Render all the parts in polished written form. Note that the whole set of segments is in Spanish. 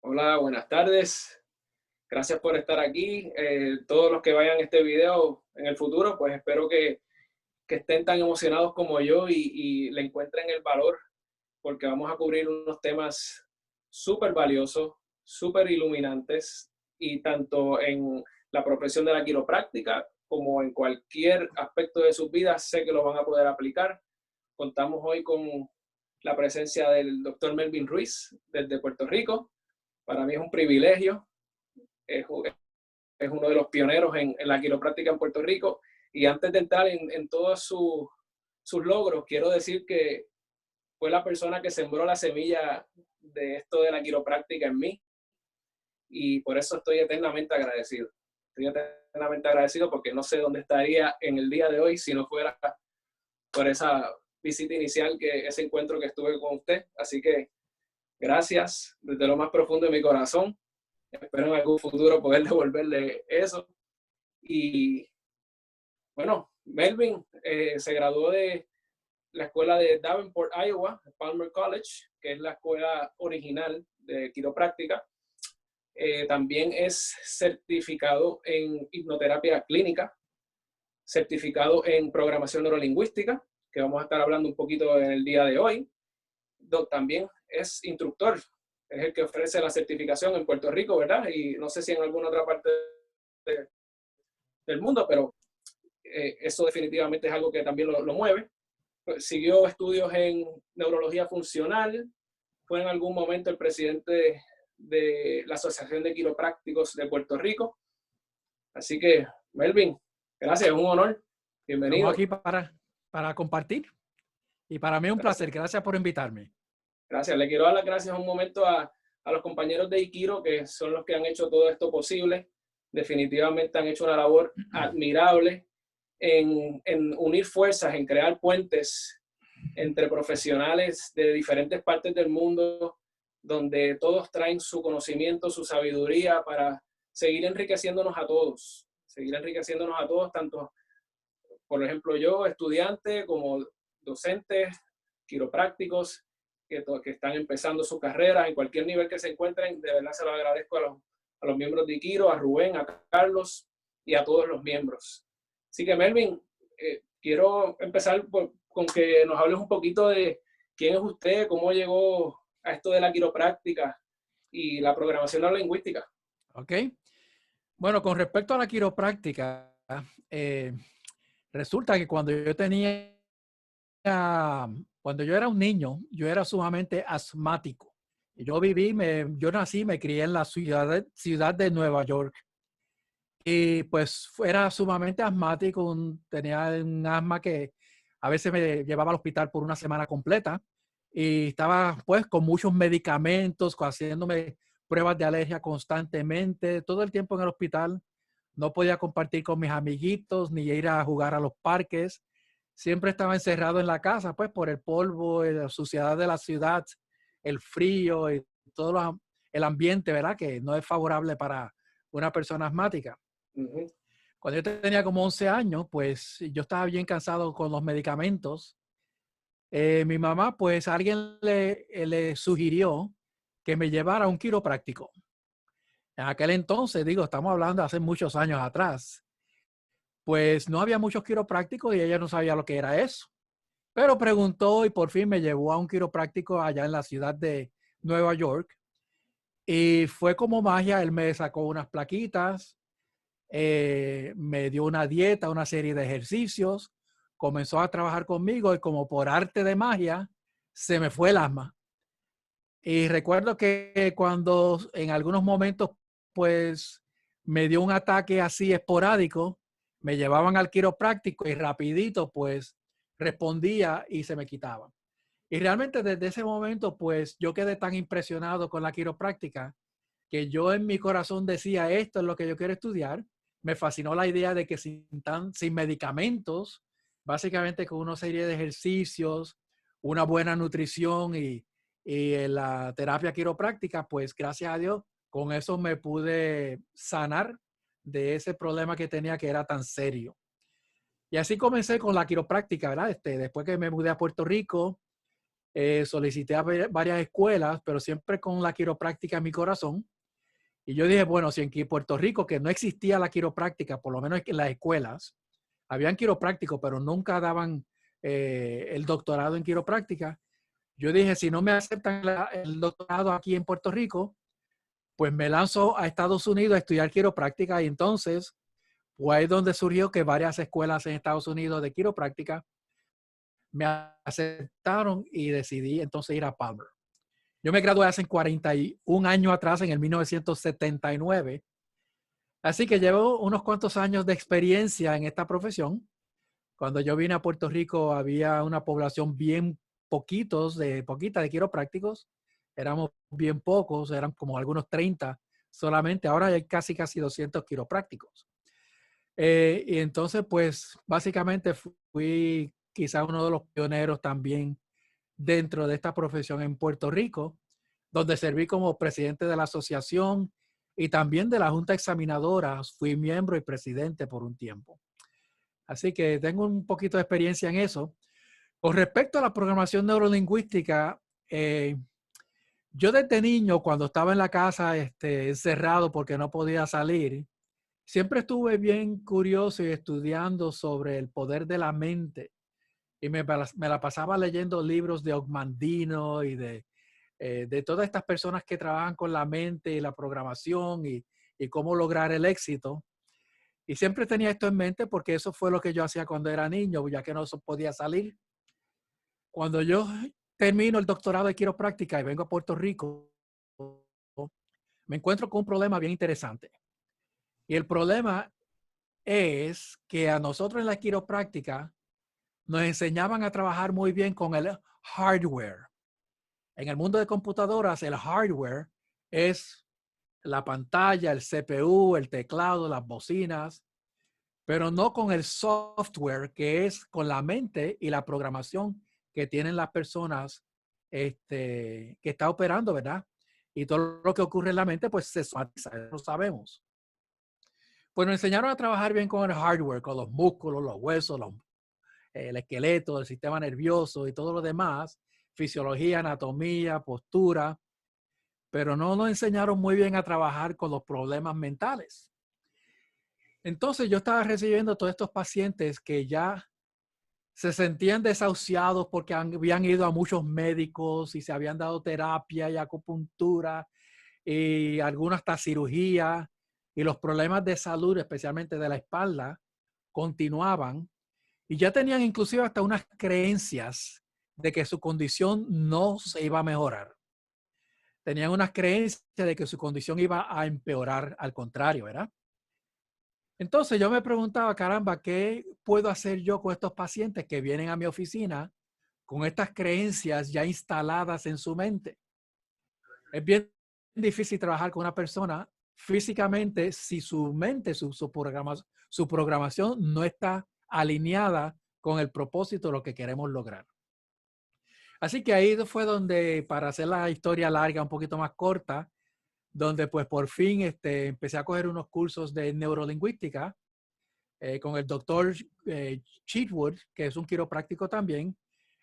Hola, buenas tardes. Gracias por estar aquí. Todos los que vayan a este video en el futuro, pues espero que estén tan emocionados como yo y le encuentren el valor, porque vamos a cubrir unos temas súper valiosos, súper iluminantes, y tanto en la profesión de la quiropráctica como en cualquier aspecto de sus vidas, sé que lo van a poder aplicar. Contamos hoy con la presencia del doctor Melvin Ruiz desde Puerto Rico. Para mí es un privilegio, es, es uno de los pioneros en la quiropráctica en Puerto Rico. Y antes de entrar en todos sus logros, quiero decir que fue la persona que sembró la semilla de esto de la quiropráctica en mí, y por eso estoy eternamente agradecido. Estoy eternamente agradecido porque no sé dónde estaría en el día de hoy si no fuera por esa visita inicial, ese encuentro que estuve con usted. Así que gracias desde lo más profundo de mi corazón. Espero en algún futuro poder devolverle eso. Y bueno, Melvin se graduó de la escuela de Davenport, Iowa, Palmer College, que es la escuela original de quiropráctica. También es certificado en hipnoterapia clínica, certificado en programación neurolingüística, que vamos a estar hablando un poquito en el día de hoy. También es instructor, es el que ofrece la certificación en Puerto Rico, ¿verdad? Y no sé si en alguna otra parte de, del mundo, pero eso definitivamente es algo que también lo mueve. Siguió estudios en neurología funcional, fue en algún momento el presidente de la Asociación de Quiroprácticos de Puerto Rico. Así que, Melvin, gracias, es un honor. Estamos Bienvenido. aquí para compartir y para mí es un Gracias. placer. Gracias por invitarme. Gracias. Le quiero dar las gracias un momento a los compañeros de Iquiro, que son los que han hecho todo esto posible. Definitivamente han hecho una labor admirable en unir fuerzas, en crear puentes entre profesionales de diferentes partes del mundo, donde todos traen su conocimiento, su sabiduría para seguir enriqueciéndonos a todos, tanto, por ejemplo, yo, estudiante, como docentes, quiroprácticos, que están empezando su carrera en cualquier nivel que se encuentren. De verdad se lo agradezco a los miembros de Iquiro, a Rubén, a Carlos y a todos los miembros. Así que, Melvin, quiero empezar con que nos hables un poquito de quién es usted, cómo llegó a esto de la quiropráctica y la programación neurolingüística. ¿Ok? Bueno, con respecto a la quiropráctica, eh, resulta que cuando yo era un niño, yo era sumamente asmático. Yo nací, me crié en la ciudad de Nueva York. Y pues era sumamente asmático, tenía un asma que a veces me llevaba al hospital por una semana completa y estaba pues con muchos medicamentos, haciéndome pruebas de alergia constantemente, todo el tiempo en el hospital. No podía compartir con mis amiguitos ni ir a jugar a los parques. Siempre estaba encerrado en la casa, pues por el polvo, la suciedad de la ciudad, el frío y el ambiente, ¿verdad? Que no es favorable para una persona asmática. Uh -huh. Cuando yo tenía como 11 años, pues yo estaba bien cansado con los medicamentos. Mi mamá, pues alguien le sugirió que me llevara a un quiropráctico. En aquel entonces, digo, estamos hablando de hace muchos años atrás, pues no había muchos quiroprácticos y ella no sabía lo que era eso. Pero preguntó y por fin me llevó a un quiropráctico allá en la ciudad de Nueva York. Y fue como magia, él me sacó unas plaquitas, me dio una dieta, una serie de ejercicios, comenzó a trabajar conmigo y como por arte de magia se me fue el asma. Y recuerdo que cuando en algunos momentos pues me dio un ataque así esporádico, me llevaban al quiropráctico y rapidito pues respondía y se me quitaba. Y realmente desde ese momento pues yo quedé tan impresionado con la quiropráctica que yo en mi corazón decía, esto es lo que yo quiero estudiar. Me fascinó la idea de que sin medicamentos, básicamente con una serie de ejercicios, una buena nutrición y la terapia quiropráctica, pues gracias a Dios, con eso me pude sanar de ese problema que tenía que era tan serio. Y así comencé con la quiropráctica, ¿verdad? Después que me mudé a Puerto Rico, solicité a varias escuelas, pero siempre con la quiropráctica en mi corazón. Y yo dije, bueno, si en Puerto Rico, que no existía la quiropráctica, por lo menos en las escuelas, habían quiroprácticos, pero nunca daban el doctorado en quiropráctica. Yo dije, si no me aceptan el doctorado aquí en Puerto Rico, pues me lanzo a Estados Unidos a estudiar quiropráctica. Y entonces, pues ahí es donde surgió que varias escuelas en Estados Unidos de quiropráctica me aceptaron y decidí entonces ir a Palmer. Yo me gradué hace 41 años atrás, en el 1979. Así que llevo unos cuantos años de experiencia en esta profesión. Cuando yo vine a Puerto Rico había una población bien poquita de quiroprácticos. Éramos bien pocos, eran como algunos 30 solamente. Ahora hay casi 200 quiroprácticos. Y entonces, pues, básicamente fui quizá uno de los pioneros también dentro de esta profesión en Puerto Rico, donde serví como presidente de la asociación y también de la Junta Examinadora. Fui miembro y presidente por un tiempo. Así que tengo un poquito de experiencia en eso. Con respecto a la programación neurolingüística, yo desde niño, cuando estaba en la casa encerrado porque no podía salir, siempre estuve bien curioso y estudiando sobre el poder de la mente. Y me la pasaba leyendo libros de Ogmandino y de todas estas personas que trabajan con la mente y la programación y cómo lograr el éxito. Y siempre tenía esto en mente porque eso fue lo que yo hacía cuando era niño, ya que no podía salir. Cuando yo termino el doctorado de quiropráctica y vengo a Puerto Rico, me encuentro con un problema bien interesante. Y el problema es que a nosotros en la quiropráctica nos enseñaban a trabajar muy bien con el hardware. En el mundo de computadoras, el hardware es la pantalla, el CPU, el teclado, las bocinas, pero no con el software, que es con la mente y la programación que tienen las personas que está operando, ¿verdad? Y todo lo que ocurre en la mente, pues se somatiza, eso lo sabemos. Pues nos enseñaron a trabajar bien con el hardware, con los músculos, los huesos, el esqueleto, el sistema nervioso y todo lo demás, fisiología, anatomía, postura, pero no nos enseñaron muy bien a trabajar con los problemas mentales. Entonces yo estaba recibiendo todos estos pacientes que ya se sentían desahuciados porque habían ido a muchos médicos y se habían dado terapia y acupuntura y alguna hasta cirugía, y los problemas de salud, especialmente de la espalda, continuaban, y ya tenían inclusive hasta unas creencias de que su condición no se iba a mejorar. Tenían unas creencias de que su condición iba a empeorar, al contrario, ¿verdad? Entonces yo me preguntaba, caramba, ¿qué puedo hacer yo con estos pacientes que vienen a mi oficina con estas creencias ya instaladas en su mente? Es bien difícil trabajar con una persona físicamente si su mente, su programación no está alineada con el propósito de lo que queremos lograr. Así que ahí fue donde, para hacer la historia larga, un poquito más corta, donde pues por fin empecé a coger unos cursos de neurolingüística con el doctor Cheatwood, que es un quiropráctico también,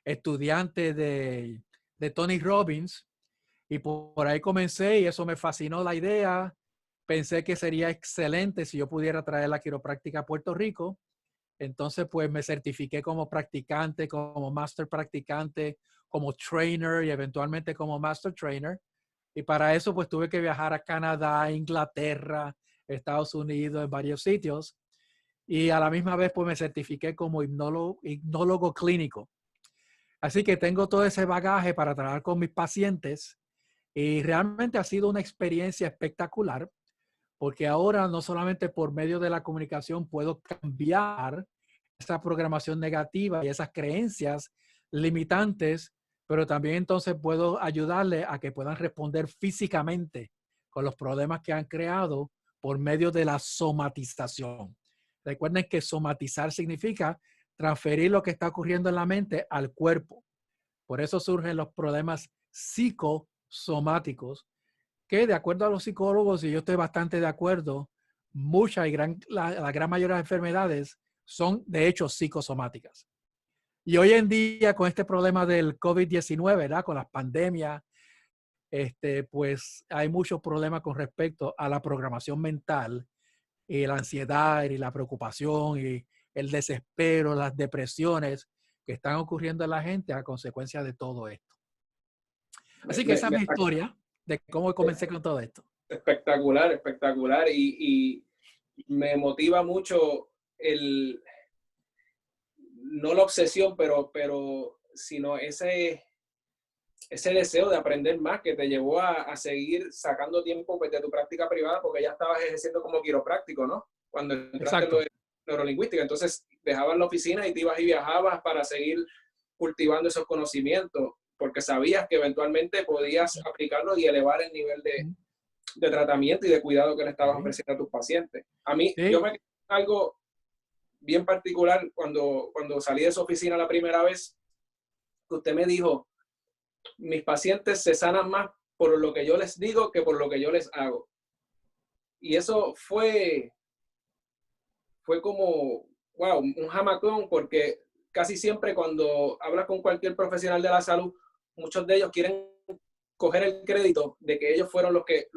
estudiante de Tony Robbins. Y por ahí comencé y eso me fascinó la idea. Pensé que sería excelente si yo pudiera traer la quiropráctica a Puerto Rico. Entonces, pues me certifiqué como practicante, como master practicante, como trainer y eventualmente como master trainer. Y para eso, pues tuve que viajar a Canadá, Inglaterra, Estados Unidos, en varios sitios. Y a la misma vez, pues me certifiqué como hipnólogo clínico. Así que tengo todo ese bagaje para trabajar con mis pacientes. Y realmente ha sido una experiencia espectacular, porque ahora no solamente por medio de la comunicación puedo cambiar esa programación negativa y esas creencias limitantes, pero también entonces puedo ayudarle a que puedan responder físicamente con los problemas que han creado por medio de la somatización. Recuerden que somatizar significa transferir lo que está ocurriendo en la mente al cuerpo. Por eso surgen los problemas psicosomáticos, que de acuerdo a los psicólogos, y yo estoy bastante de acuerdo, la gran mayoría de las enfermedades son de hecho psicosomáticas. Y hoy en día, con este problema del COVID-19, ¿verdad? Con las pandemias, pues hay muchos problemas con respecto a la programación mental y la ansiedad y la preocupación y el desespero, las depresiones que están ocurriendo en la gente a consecuencia de todo esto. Me- Así que me- esa es me- mi historia de cómo comencé con todo esto. espectacular, espectacular. Y me motiva mucho el, no la obsesión, pero sino ese deseo de aprender más que te llevó a seguir sacando tiempo pues, de tu práctica privada porque ya estabas ejerciendo como quiropráctico, ¿no? Cuando entraste en lo Exacto. de neurolingüística. Entonces dejabas la oficina y te ibas y viajabas para seguir cultivando esos conocimientos porque sabías que eventualmente podías aplicarlo y elevar el nivel de tratamiento y de cuidado que le estabas Sí, ofreciendo a tus pacientes. A mí, yo sí, me algo bien particular cuando salí de su oficina la primera vez, que usted me dijo, mis pacientes se sanan más por lo que yo les digo que por lo que yo les hago. Y eso fue como, wow, un jamacón, porque casi siempre cuando hablas con cualquier profesional de la salud, muchos de ellos quieren coger el crédito de que ellos fueron los que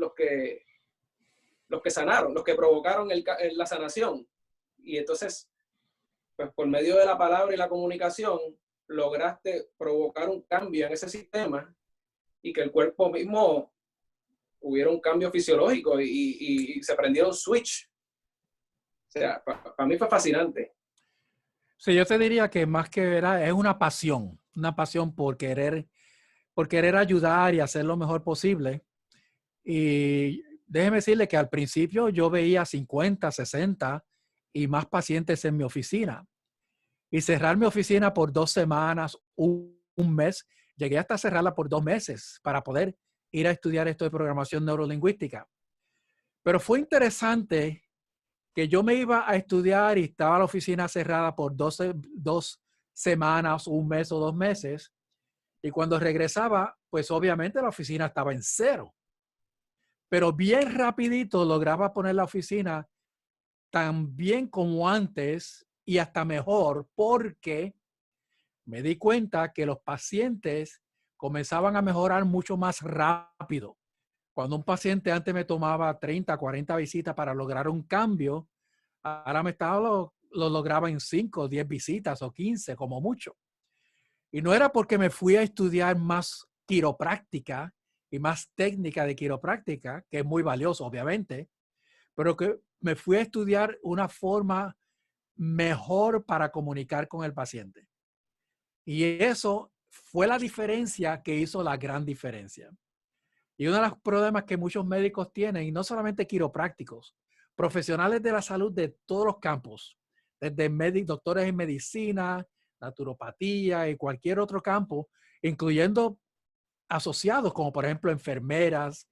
sanaron, los que provocaron la sanación. Y entonces, pues por medio de la palabra y la comunicación, lograste provocar un cambio en ese sistema y que el cuerpo mismo hubiera un cambio fisiológico y se prendiera un switch. O sea, para mí fue fascinante. sí, yo te diría que más que era, es una pasión por querer ayudar y hacer lo mejor posible. Y déjeme decirle que al principio yo veía 50, 60 y más pacientes en mi oficina. Y cerrar mi oficina por 2 semanas, un mes, llegué hasta cerrarla por 2 meses para poder ir a estudiar esto de programación neurolingüística. Pero fue interesante que yo me iba a estudiar y estaba la oficina cerrada por 2 semanas, un mes o 2 meses. Y cuando regresaba, pues obviamente la oficina estaba en cero. Pero bien rapidito lograba poner la oficina tan bien como antes y hasta mejor porque me di cuenta que los pacientes comenzaban a mejorar mucho más rápido. Cuando un paciente antes me tomaba 30, 40 visitas para lograr un cambio, ahora lo lograba en 5, 10 visitas o 15 como mucho. Y no era porque me fui a estudiar más quiropráctica y más técnica de quiropráctica, que es muy valioso obviamente, pero que me fui a estudiar una forma mejor para comunicar con el paciente. Y eso fue la diferencia que hizo la gran diferencia. Y uno de los problemas que muchos médicos tienen, y no solamente quiroprácticos, profesionales de la salud de todos los campos, desde doctores en medicina, naturopatía y cualquier otro campo, incluyendo asociados como por ejemplo enfermeras,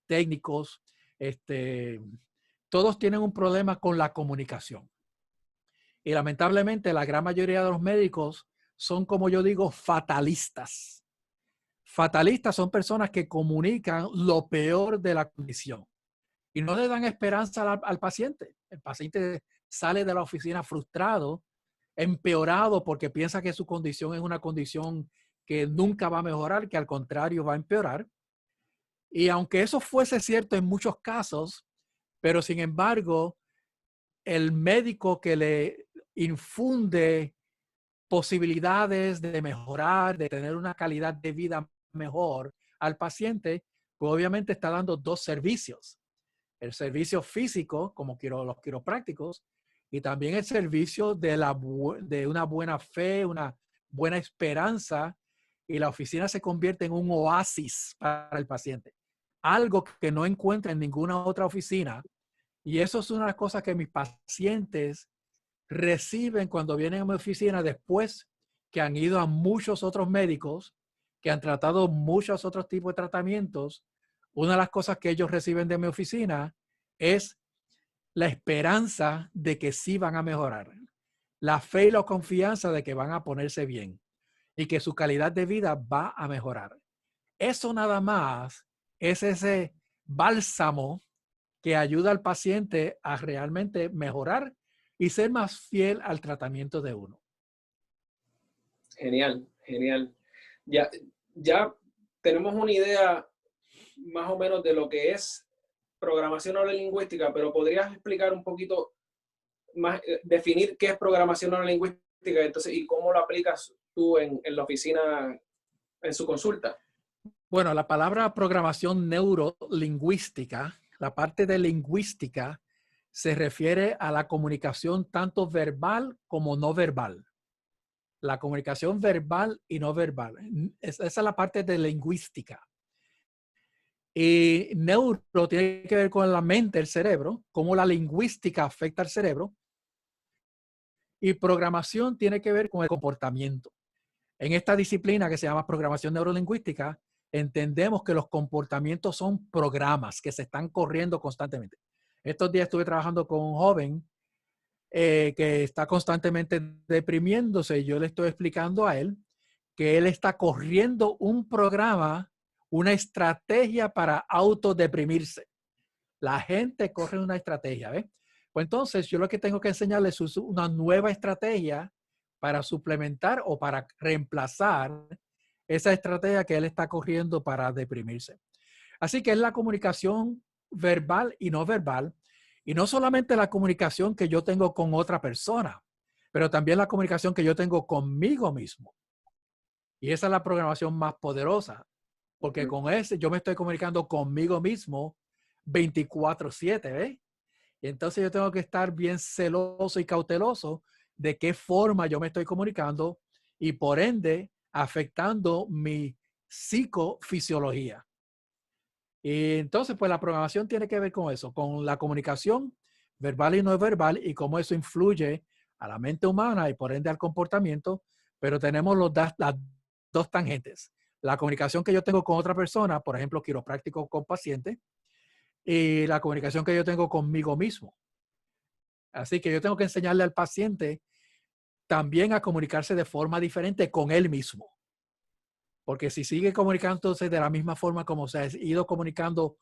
técnicos, este, todos tienen un problema con la comunicación. Y lamentablemente la gran mayoría de los médicos son, como yo digo, fatalistas. Fatalistas son personas que comunican lo peor de la condición y no le dan esperanza al paciente. El paciente sale de la oficina frustrado, empeorado porque piensa que su condición es una condición que nunca va a mejorar, que al contrario va a empeorar. Y aunque eso fuese cierto en muchos casos, pero sin embargo, el médico que le infunde posibilidades de mejorar, de tener una calidad de vida mejor al paciente, pues obviamente está dando dos servicios. El servicio físico, como los quiroprácticos, y también el servicio de una buena fe, una buena esperanza, y la oficina se convierte en un oasis para el paciente. Algo que no encuentra en ninguna otra oficina. Y eso es una de las cosas que mis pacientes reciben cuando vienen a mi oficina después que han ido a muchos otros médicos, que han tratado muchos otros tipos de tratamientos. Una de las cosas que ellos reciben de mi oficina es la esperanza de que sí van a mejorar, la fe y la confianza de que van a ponerse bien y que su calidad de vida va a mejorar. Eso nada más es ese bálsamo que ayuda al paciente a realmente mejorar y ser más fiel al tratamiento de uno. Genial, genial. Ya, ya tenemos una idea más o menos de lo que es programación neurolingüística, pero ¿podrías explicar un poquito más, definir qué es programación neurolingüística entonces, y cómo lo aplicas tú en la oficina, en su consulta? Bueno, la palabra programación neurolingüística, la parte de lingüística, se refiere a la comunicación tanto verbal como no verbal. La comunicación verbal y no verbal. Esa es la parte de lingüística. Y neuro tiene que ver con la mente, el cerebro, cómo la lingüística afecta al cerebro. Y programación tiene que ver con el comportamiento. En esta disciplina que se llama programación neurolingüística, entendemos que los comportamientos son programas que se están corriendo constantemente. Estos días estuve trabajando con un joven que está constantemente deprimiéndose y yo le estoy explicando a él que él está corriendo un programa, una estrategia para autodeprimirse. La gente corre una estrategia, ¿ves? Pues entonces yo lo que tengo que enseñarles es una nueva estrategia para suplementar o para reemplazar esa estrategia que él está corriendo para deprimirse. Así que es la comunicación verbal y no verbal, y no solamente la comunicación que yo tengo con otra persona, pero también la comunicación que yo tengo conmigo mismo. Y esa es la programación más poderosa, porque con ese yo me estoy comunicando conmigo mismo 24/7, ¿ves? Y entonces yo tengo que estar bien celoso y cauteloso de qué forma yo me estoy comunicando y por ende afectando mi psicofisiología. Y entonces, pues la programación tiene que ver con eso, con la comunicación verbal y no verbal y cómo eso influye a la mente humana y por ende al comportamiento, pero tenemos las dos tangentes. La comunicación que yo tengo con otra persona, por ejemplo, quiropráctico con paciente, y la comunicación que yo tengo conmigo mismo. Así que yo tengo que enseñarle al paciente también a comunicarse de forma diferente con él mismo. Porque si sigue comunicándose de la misma forma como se ha ido comunicando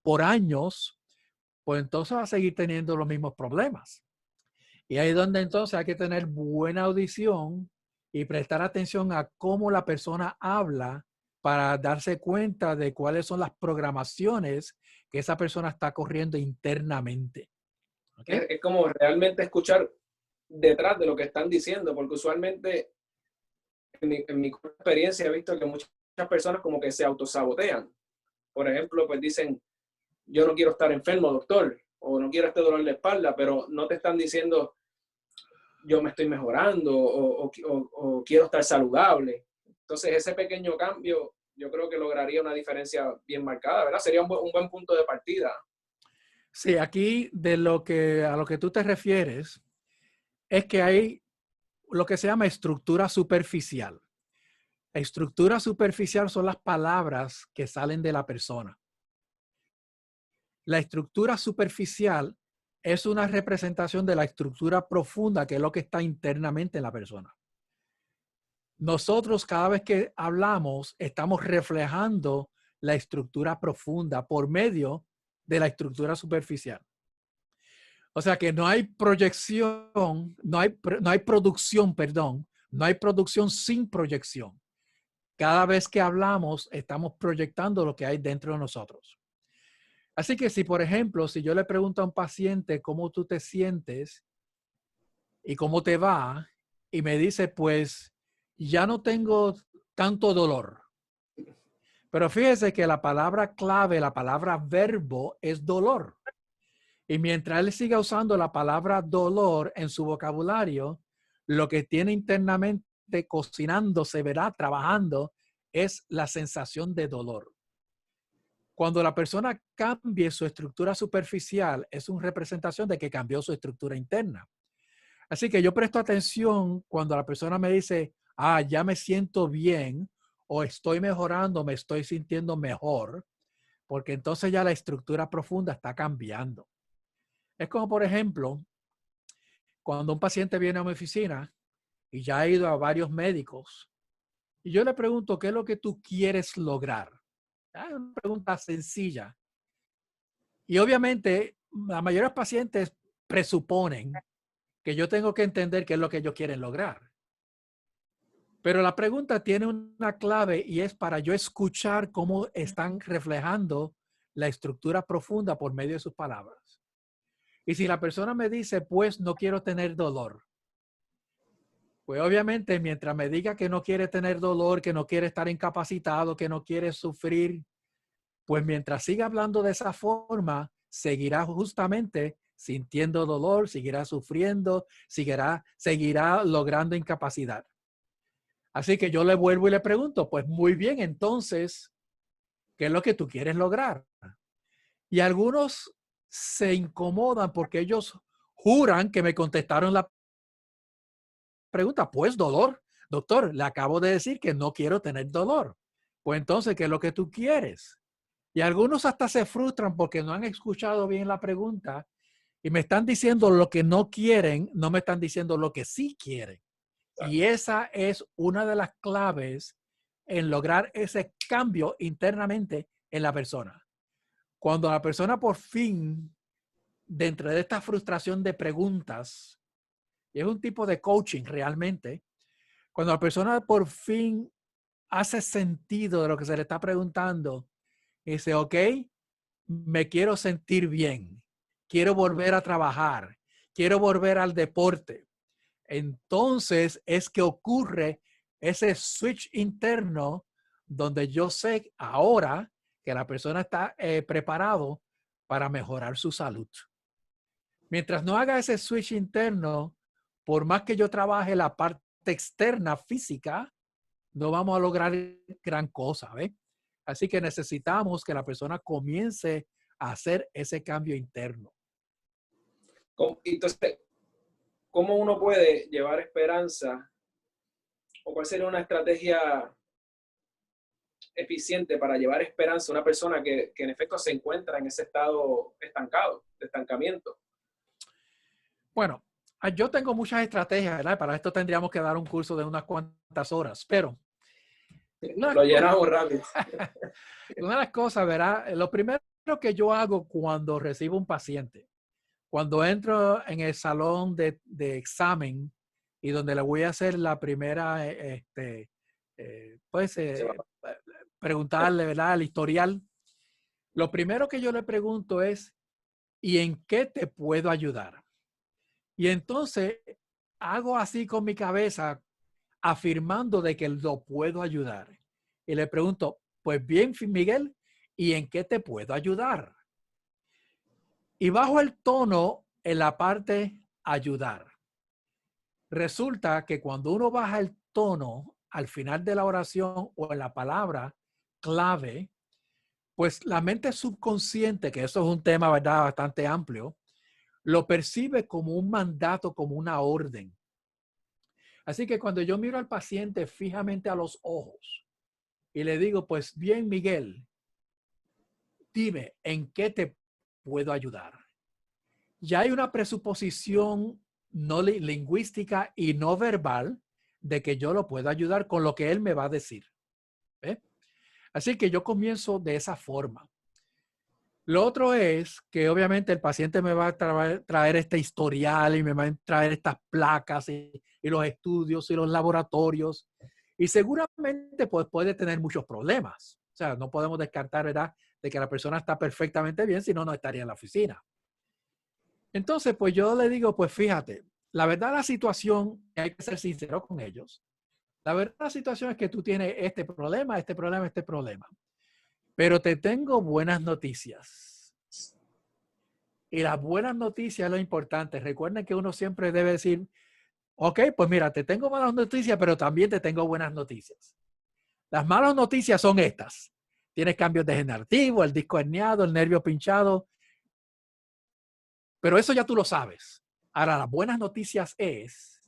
por años, pues entonces va a seguir teniendo los mismos problemas. Y ahí es donde entonces hay que tener buena audición y prestar atención a cómo la persona habla para darse cuenta de cuáles son las programaciones que esa persona está corriendo internamente. ¿Okay? Es como realmente escuchar detrás de lo que están diciendo, porque usualmente en mi experiencia he visto que muchas personas como que se autosabotean. Por ejemplo, pues dicen, yo no quiero estar enfermo, doctor, o no quiero este dolor de espalda, pero no te están diciendo, yo me estoy mejorando o quiero estar saludable. Entonces, ese pequeño cambio yo creo que lograría una diferencia bien marcada, ¿verdad? Sería un buen punto de partida. Sí, aquí de a lo que tú te refieres es que hay lo que se llama estructura superficial. La estructura superficial son las palabras que salen de la persona. La estructura superficial es una representación de la estructura profunda, que es lo que está internamente en la persona. Nosotros cada vez que hablamos estamos reflejando la estructura profunda por medio de la estructura superficial. O sea que no hay proyección, no hay producción, perdón, no hay producción sin proyección. Cada vez que hablamos, estamos proyectando lo que hay dentro de nosotros. Así que si, por ejemplo, si yo le pregunto a un paciente cómo tú te sientes y cómo te va, y me dice, pues, ya no tengo tanto dolor. Pero fíjese que la palabra clave, la palabra verbo es dolor. Y mientras él siga usando la palabra dolor en su vocabulario, lo que tiene internamente cocinándose, verá, trabajando, es la sensación de dolor. Cuando la persona cambie su estructura superficial, es una representación de que cambió su estructura interna. Así que yo presto atención cuando la persona me dice, ya me siento bien o estoy mejorando, me estoy sintiendo mejor, porque entonces ya la estructura profunda está cambiando. Es como, por ejemplo, cuando un paciente viene a mi oficina y ya ha ido a varios médicos y yo le pregunto, ¿qué es lo que tú quieres lograr? Es una pregunta sencilla. Y obviamente, la mayoría de los pacientes presuponen que yo tengo que entender qué es lo que ellos quieren lograr. Pero la pregunta tiene una clave y es para yo escuchar cómo están reflejando la estructura profunda por medio de sus palabras. Y si la persona me dice, pues no quiero tener dolor, pues obviamente mientras me diga que no quiere tener dolor, que no quiere estar incapacitado, que no quiere sufrir, pues mientras siga hablando de esa forma, seguirá justamente sintiendo dolor, seguirá sufriendo, seguirá logrando incapacidad. Así que yo le vuelvo y le pregunto, pues muy bien, entonces, ¿qué es lo que tú quieres lograr? Y algunos se incomodan porque ellos juran que me contestaron la pregunta, pues dolor, doctor, le acabo de decir que no quiero tener dolor. Pues entonces, ¿qué es lo que tú quieres? Y algunos hasta se frustran porque no han escuchado bien la pregunta y me están diciendo lo que no quieren, no me están diciendo lo que sí quieren. Y esa es una de las claves en lograr ese cambio internamente en la persona. Cuando la persona por fin, dentro de esta frustración de preguntas, y es un tipo de coaching realmente, cuando la persona por fin hace sentido de lo que se le está preguntando, y dice, ok, me quiero sentir bien, quiero volver a trabajar, quiero volver al deporte. Entonces es que ocurre ese switch interno donde yo sé ahora que la persona está preparado para mejorar su salud. Mientras no haga ese switch interno, por más que yo trabaje la parte externa física, no vamos a lograr gran cosa, ¿ves? Así que necesitamos que la persona comience a hacer ese cambio interno. Entonces, ¿cómo uno puede llevar esperanza o cuál sería una estrategia eficiente para llevar esperanza a una persona que en efecto se encuentra en ese estado estancado, de estancamiento? Bueno, yo tengo muchas estrategias, ¿verdad? Para esto tendríamos que dar un curso de unas cuantas horas, pero Lo llenamos rápido. una de las cosas, ¿verdad? Lo primero que yo hago cuando recibo un paciente, cuando entro en el salón de examen y donde le voy a hacer la primera, pues, preguntarle, ¿verdad? El historial. Lo primero que yo le pregunto es, ¿y en qué te puedo ayudar? Y entonces hago así con mi cabeza, afirmando de que lo puedo ayudar. Y le pregunto, pues bien, Miguel, ¿y en qué te puedo ayudar? Y bajo el tono en la parte ayudar. Resulta que cuando uno baja el tono al final de la oración o en la palabra clave, pues la mente subconsciente, que eso es un tema, ¿verdad?, bastante amplio, lo percibe como un mandato, como una orden. Así que cuando yo miro al paciente fijamente a los ojos y le digo, pues bien, Miguel, dime, ¿en qué te puedo ayudar? Ya hay una presuposición no lingüística y no verbal de que yo lo puedo ayudar con lo que él me va a decir. ¿Ve? Así que yo comienzo de esa forma. Lo otro es que obviamente el paciente me va a traer este historial y me va a traer estas placas y los estudios y los laboratorios. Y seguramente pues, puede tener muchos problemas. O sea, no podemos descartar, ¿verdad?, de que la persona está perfectamente bien, si no, no estaría en la oficina. Entonces, pues yo le digo, pues fíjate, la verdad la situación, hay que ser sincero con ellos, la verdad la situación es que tú tienes este problema, este problema, este problema. Pero te tengo buenas noticias. Y las buenas noticias es lo importante. Recuerden que uno siempre debe decir, ok, pues mira, te tengo malas noticias, pero también te tengo buenas noticias. Las malas noticias son estas. Tienes cambios degenerativos, el disco herniado, el nervio pinchado. Pero eso ya tú lo sabes. Ahora, las buenas noticias es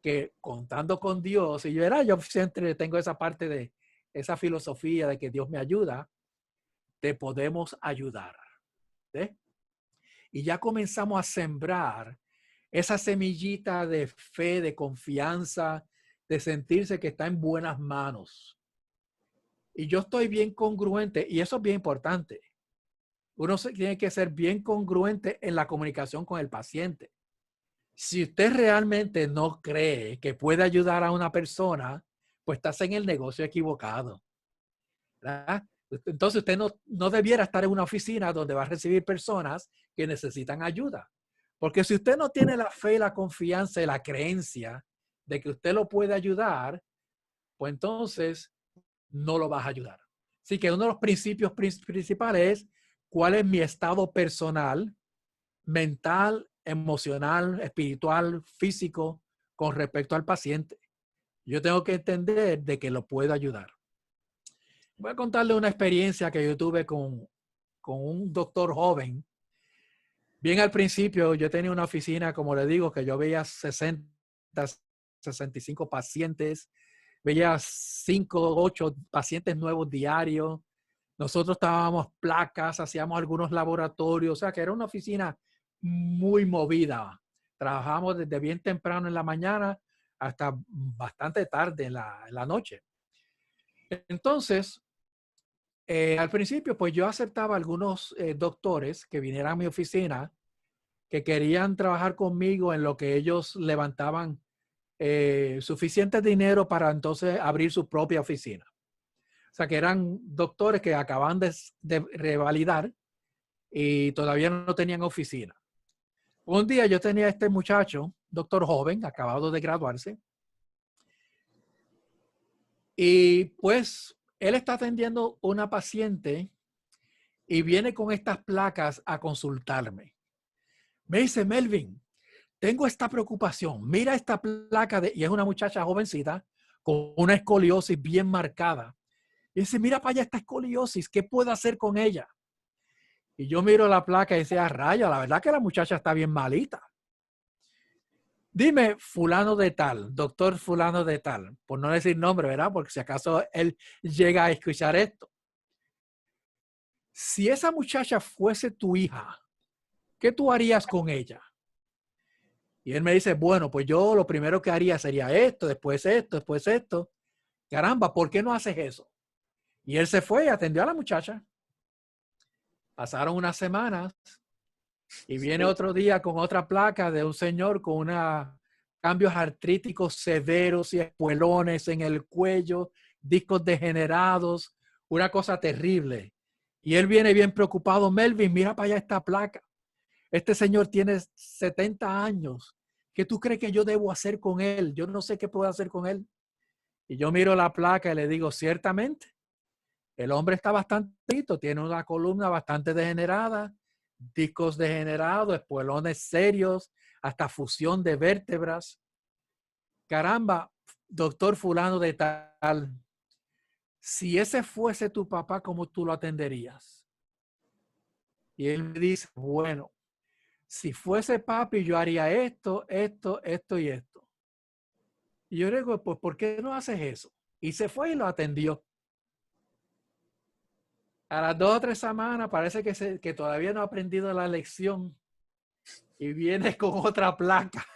que contando con Dios, y yo siempre tengo esa parte de esa filosofía de que Dios me ayuda, te podemos ayudar. ¿Sí? Y ya comenzamos a sembrar esa semillita de fe, de confianza, de sentirse que está en buenas manos. Y yo estoy bien congruente, y eso es bien importante. Uno tiene que ser bien congruente en la comunicación con el paciente. Si usted realmente no cree que puede ayudar a una persona, pues estás en el negocio equivocado, ¿verdad? Entonces usted no debiera estar en una oficina donde va a recibir personas que necesitan ayuda. Porque si usted no tiene la fe, la confianza y la creencia de que usted lo puede ayudar, pues entonces no lo vas a ayudar. Así que uno de los principios principales es cuál es mi estado personal, mental, emocional, espiritual, físico con respecto al paciente. Yo tengo que entender de que lo puedo ayudar. Voy a contarle una experiencia que yo tuve con un doctor joven. Bien al principio yo tenía una oficina, como le digo, que yo veía 60, 65 pacientes, veía 5, 8 pacientes nuevos diarios. Nosotros estábamos placas, hacíamos algunos laboratorios, o sea que era una oficina muy movida. Trabajamos desde bien temprano en la mañana hasta bastante tarde en la noche. Entonces, al principio, pues yo aceptaba algunos doctores que vinieran a mi oficina que querían trabajar conmigo en lo que ellos levantaban suficiente dinero para entonces abrir su propia oficina. O sea, que eran doctores que acaban de revalidar y todavía no tenían oficina. Un día yo tenía a este muchacho, doctor joven, acabado de graduarse, y pues él está atendiendo una paciente y viene con estas placas a consultarme. Me dice, Melvin, tengo esta preocupación. Mira esta placa y es una muchacha jovencita con una escoliosis bien marcada. Y dice, mira para allá esta escoliosis, ¿qué puedo hacer con ella? Y yo miro la placa y decía, raya, la verdad que la muchacha está bien malita. Dime, fulano de tal, doctor fulano de tal, por no decir nombre, ¿verdad? Porque si acaso él llega a escuchar esto. Si esa muchacha fuese tu hija, ¿qué tú harías con ella? Y él me dice, bueno, pues yo lo primero que haría sería esto, después esto, después esto. Caramba, ¿por qué no haces eso? Y él se fue y atendió a la muchacha. Pasaron unas semanas y viene otro día con otra placa de un señor con unos cambios artríticos severos y espuelones en el cuello, discos degenerados, una cosa terrible. Y él viene bien preocupado, Melvin, mira para allá esta placa. Este señor tiene 70 años. ¿Qué tú crees que yo debo hacer con él? Yo no sé qué puedo hacer con él. Y yo miro la placa y le digo, ciertamente, el hombre está bastante, tiene una columna bastante degenerada, discos degenerados, espuelones serios, hasta fusión de vértebras. Caramba, doctor fulano de tal, si ese fuese tu papá, ¿cómo tú lo atenderías? Y él me dice, bueno, si fuese papi, yo haría esto, esto, esto y esto. Y yo le digo, pues, ¿por qué no haces eso? Y se fue y lo atendió. A las 2 o 3 semanas parece que todavía no ha aprendido la lección y viene con otra placa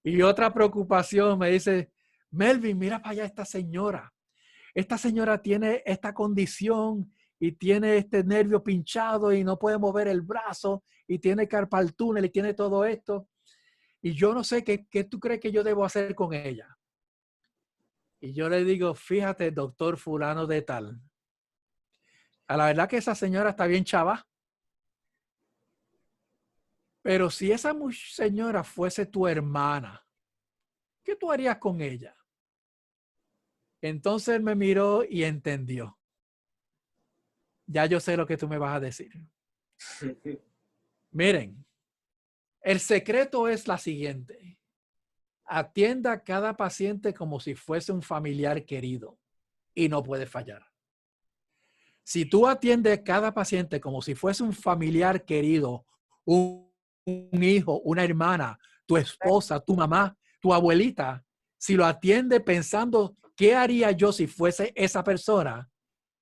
y otra preocupación. Me dice, Melvin, mira para allá esta señora. Esta señora tiene esta condición y tiene este nervio pinchado y no puede mover el brazo y tiene carpal túnel y tiene todo esto. Y yo no sé qué tú crees que yo debo hacer con ella. Y yo le digo, fíjate, doctor fulano de tal. A la verdad que esa señora está bien chava. Pero si esa señora fuese tu hermana, ¿qué tú harías con ella? Entonces él me miró y entendió. Ya yo sé lo que tú me vas a decir. Miren, el secreto es la siguiente. Atienda a cada paciente como si fuese un familiar querido y no puede fallar. Si tú atiendes a cada paciente como si fuese un familiar querido, un hijo, una hermana, tu esposa, tu mamá, tu abuelita, si lo atiende pensando, ¿qué haría yo si fuese esa persona?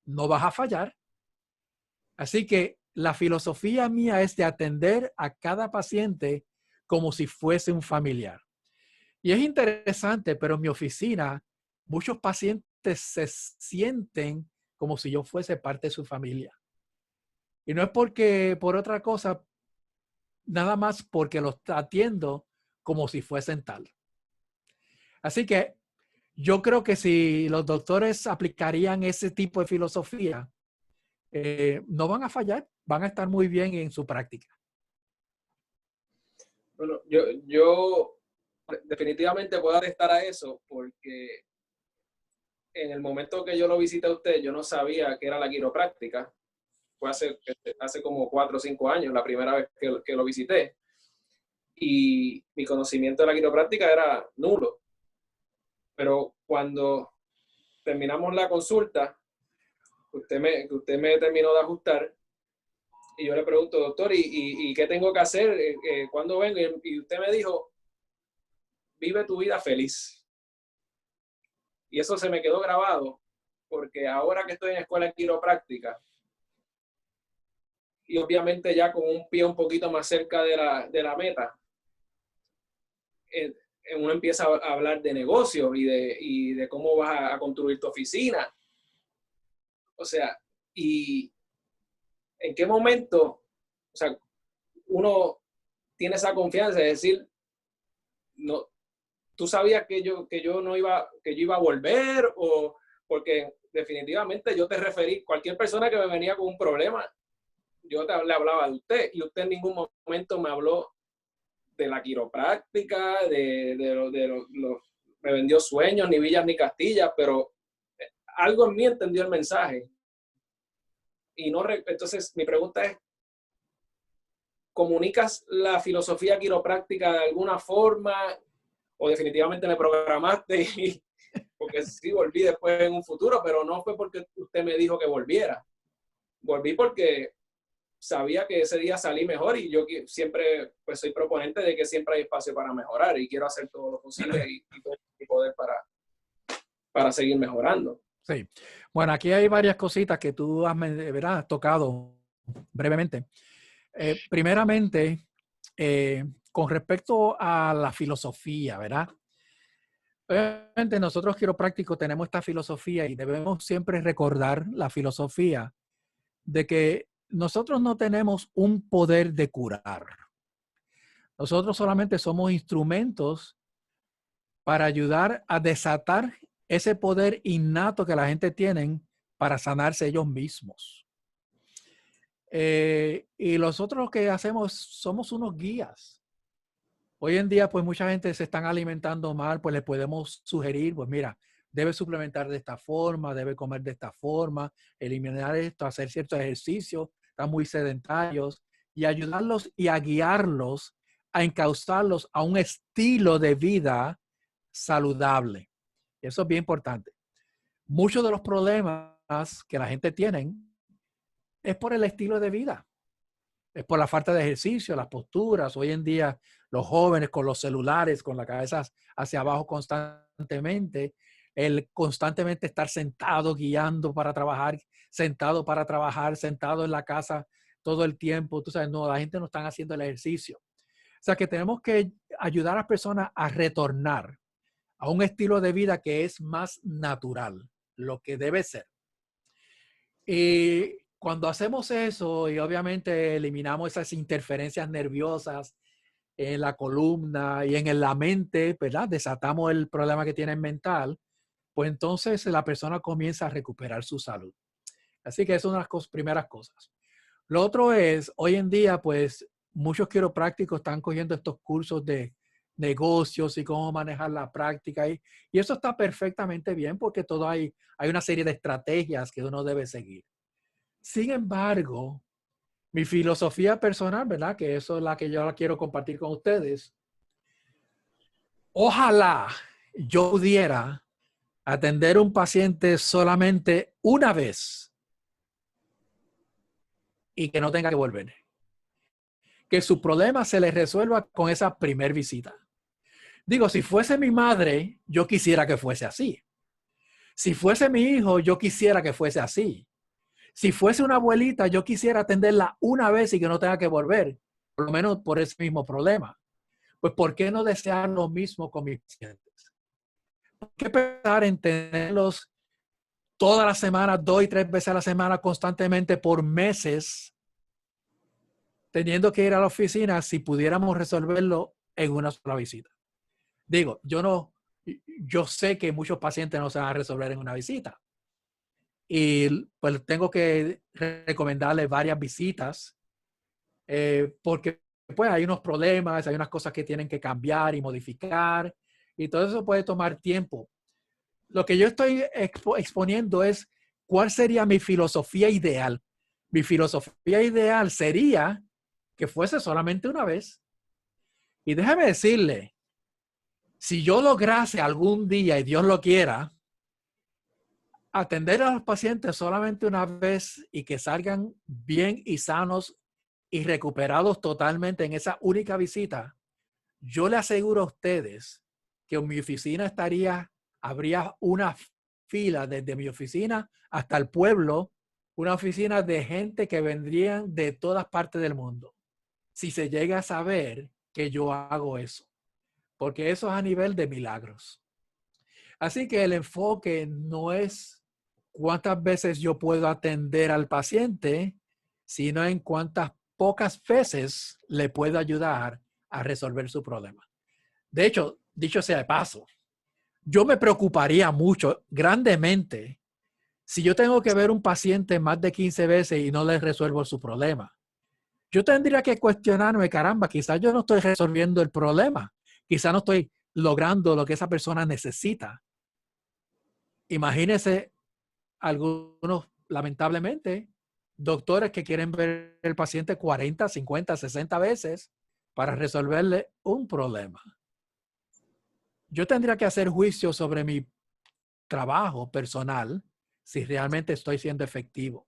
No vas a fallar. Así que la filosofía mía es de atender a cada paciente como si fuese un familiar. Y es interesante, pero en mi oficina, muchos pacientes se sienten como si yo fuese parte de su familia. Y no es porque por otra cosa, nada más porque los atiendo como si fuesen tal. Así que yo creo que si los doctores aplicarían ese tipo de filosofía, no van a fallar, van a estar muy bien en su práctica. Bueno, yo definitivamente puedo atestar a eso porque en el momento que yo lo visité a usted, yo no sabía que era la quiropráctica. Fue hace como 4 o 5 años la primera vez que lo visité. Y mi conocimiento de la quiropráctica era nulo. Pero cuando terminamos la consulta, usted me terminó de ajustar y yo le pregunto, doctor, ¿y qué tengo que hacer? ¿Cuándo vengo? Y usted me dijo, vive tu vida feliz. Y eso se me quedó grabado porque ahora que estoy en escuela quiropráctica y obviamente ya con un pie un poquito más cerca de la meta, uno empieza a hablar de negocios y de cómo vas a construir tu oficina. O sea, y en qué momento, o sea, uno tiene esa confianza de decir, no, tú sabías que yo no iba, que yo iba a volver, o porque definitivamente yo te referí, cualquier persona que me venía con un problema, yo le hablaba de usted y usted en ningún momento me habló de la quiropráctica, me vendió sueños, ni villas, ni castillas, pero algo en mí entendió el mensaje. Y no, entonces mi pregunta es, ¿comunicas la filosofía quiropráctica de alguna forma o definitivamente me programaste? Porque sí volví después en un futuro, pero no fue porque usted me dijo que volviera. Volví porque sabía que ese día salí mejor y yo siempre pues soy proponente de que siempre hay espacio para mejorar y quiero hacer todo lo posible y poder para seguir mejorando. Sí. Bueno, aquí hay varias cositas que tú has, ¿verdad?, tocado brevemente. Primeramente, con respecto a la filosofía, ¿verdad? Obviamente nosotros quiroprácticos tenemos esta filosofía y debemos siempre recordar la filosofía de que nosotros no tenemos un poder de curar. Nosotros solamente somos instrumentos para ayudar a desatar ese poder innato que la gente tiene para sanarse ellos mismos. Y nosotros lo que hacemos somos unos guías. Hoy en día, pues mucha gente se están alimentando mal, pues le podemos sugerir, pues mira, debe suplementar de esta forma, debe comer de esta forma, eliminar esto, hacer ciertos ejercicios, están muy sedentarios, y ayudarlos y a guiarlos, a encauzarlos a un estilo de vida saludable. Eso es bien importante. Muchos de los problemas que la gente tiene es por el estilo de vida. Es por la falta de ejercicio, las posturas. Hoy en día los jóvenes con los celulares, con la cabeza hacia abajo constantemente, el constantemente estar sentado guiando para trabajar, sentado en la casa todo el tiempo. Tú sabes, no, la gente no está haciendo el ejercicio. O sea que tenemos que ayudar a las personas a retornar a un estilo de vida que es más natural, lo que debe ser. Y cuando hacemos eso y obviamente eliminamos esas interferencias nerviosas en la columna y en la mente, ¿verdad? Desatamos el problema que tienen mental, pues entonces la persona comienza a recuperar su salud. Así que es una de las primeras cosas. Lo otro es, hoy en día, pues muchos quiroprácticos están cogiendo estos cursos de negocios y cómo manejar la práctica. Y eso está perfectamente bien porque hay una serie de estrategias que uno debe seguir. Sin embargo, mi filosofía personal, ¿verdad? Que eso es la que yo quiero compartir con ustedes. Ojalá yo pudiera atender a un paciente solamente una vez y que no tenga que volver. Que su problema se le resuelva con esa primer visita. Digo, si fuese mi madre, yo quisiera que fuese así. Si fuese mi hijo, yo quisiera que fuese así. Si fuese una abuelita, yo quisiera atenderla una vez y que no tenga que volver, por lo menos por ese mismo problema. Pues, ¿por qué no desear lo mismo con mis pacientes? ¿Por qué pensar en tenerlos todas las semanas, 2 y 3 veces a la semana, constantemente por meses, teniendo que ir a la oficina si pudiéramos resolverlo en una sola visita? Digo, yo yo sé que muchos pacientes no se van a resolver en una visita. Y pues tengo que recomendarle varias visitas porque pues hay unos problemas, hay unas cosas que tienen que cambiar y modificar y todo eso puede tomar tiempo. Lo que yo estoy exponiendo es cuál sería mi filosofía ideal. Mi filosofía ideal sería que fuese solamente una vez. Y déjeme decirle, si yo lograse algún día, y Dios lo quiera, atender a los pacientes solamente una vez y que salgan bien y sanos y recuperados totalmente en esa única visita, yo le aseguro a ustedes que en mi oficina habría una fila desde mi oficina hasta el pueblo, una oficina de gente que vendrían de todas partes del mundo. Si se llega a saber que yo hago eso, porque eso es a nivel de milagros. Así que el enfoque no es cuántas veces yo puedo atender al paciente, sino en cuántas pocas veces le puedo ayudar a resolver su problema. De hecho, dicho sea de paso, yo me preocuparía mucho, grandemente, si yo tengo que ver un paciente más de 15 veces y no le resuelvo su problema. Yo tendría que cuestionarme, caramba, quizás yo no estoy resolviendo el problema, quizás no estoy logrando lo que esa persona necesita. Imagínese algunos, lamentablemente, doctores que quieren ver el paciente 40, 50, 60 veces para resolverle un problema. Yo tendría que hacer juicio sobre mi trabajo personal si realmente estoy siendo efectivo.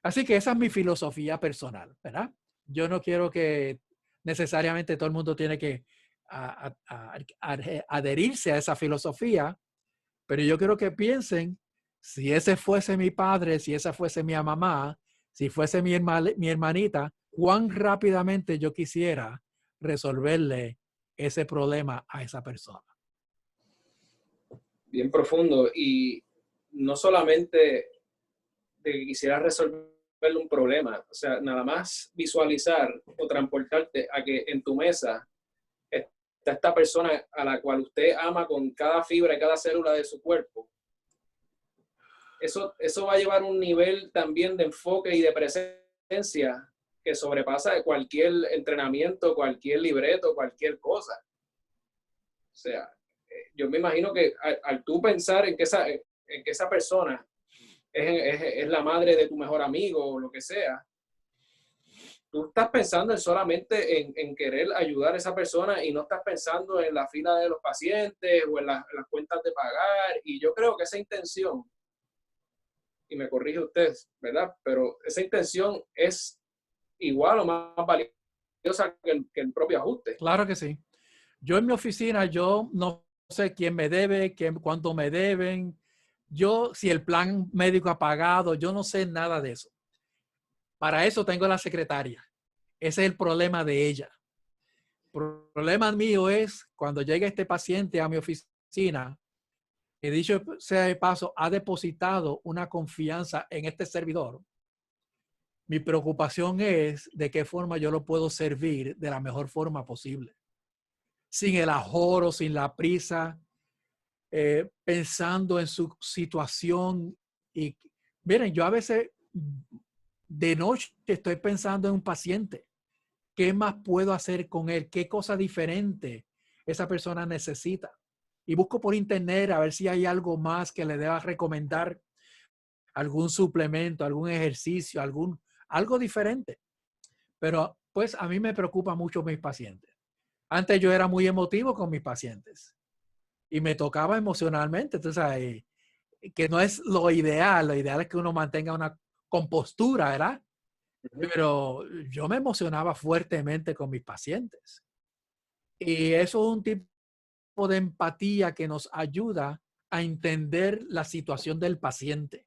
Así que esa es mi filosofía personal, ¿verdad? Yo no quiero que necesariamente todo el mundo tiene que adherirse a esa filosofía, pero yo quiero que piensen, si ese fuese mi padre, si esa fuese mi mamá, si fuese mi hermanita, cuán rápidamente yo quisiera resolverle ese problema a esa persona. Bien profundo. Y no solamente de que quisieras resolverle un problema, o sea, nada más visualizar o transportarte a que en tu mesa está esta persona a la cual usted ama con cada fibra y cada célula de su cuerpo. Eso va a llevar un nivel también de enfoque y de presencia que sobrepasa cualquier entrenamiento, cualquier libreto, cualquier cosa. O sea, yo me imagino que al tú pensar en que esa persona es la madre de tu mejor amigo o lo que sea, tú estás pensando solamente en querer ayudar a esa persona y no estás pensando en la fila de los pacientes o en las cuentas de pagar. Y yo creo que esa intención, y me corrige usted, ¿verdad? Pero esa intención es igual o más valiosa que el propio ajuste. Claro que sí. Yo en mi oficina, yo no sé quién me debe, cuánto me deben. Yo, si el plan médico ha pagado, yo no sé nada de eso. Para eso tengo la secretaria. Ese es el problema de ella. El problema mío es cuando llega este paciente a mi oficina, que dicho sea de paso, ha depositado una confianza en este servidor. Mi preocupación es de qué forma yo lo puedo servir de la mejor forma posible. Sin el ajoro, sin la prisa, pensando en su situación. Y miren, yo a veces de noche estoy pensando en un paciente. ¿Qué más puedo hacer con él? ¿Qué cosa diferente esa persona necesita? Y busco por internet a ver si hay algo más que le deba recomendar, algún suplemento, algún ejercicio, algo diferente. Pero pues a mí me preocupa mucho mis pacientes. Antes yo era muy emotivo con mis pacientes y me tocaba emocionalmente. Entonces, que no es lo ideal es que uno mantenga una compostura, ¿verdad? Pero yo me emocionaba fuertemente con mis pacientes. Y eso es un tipo de empatía que nos ayuda a entender la situación del paciente.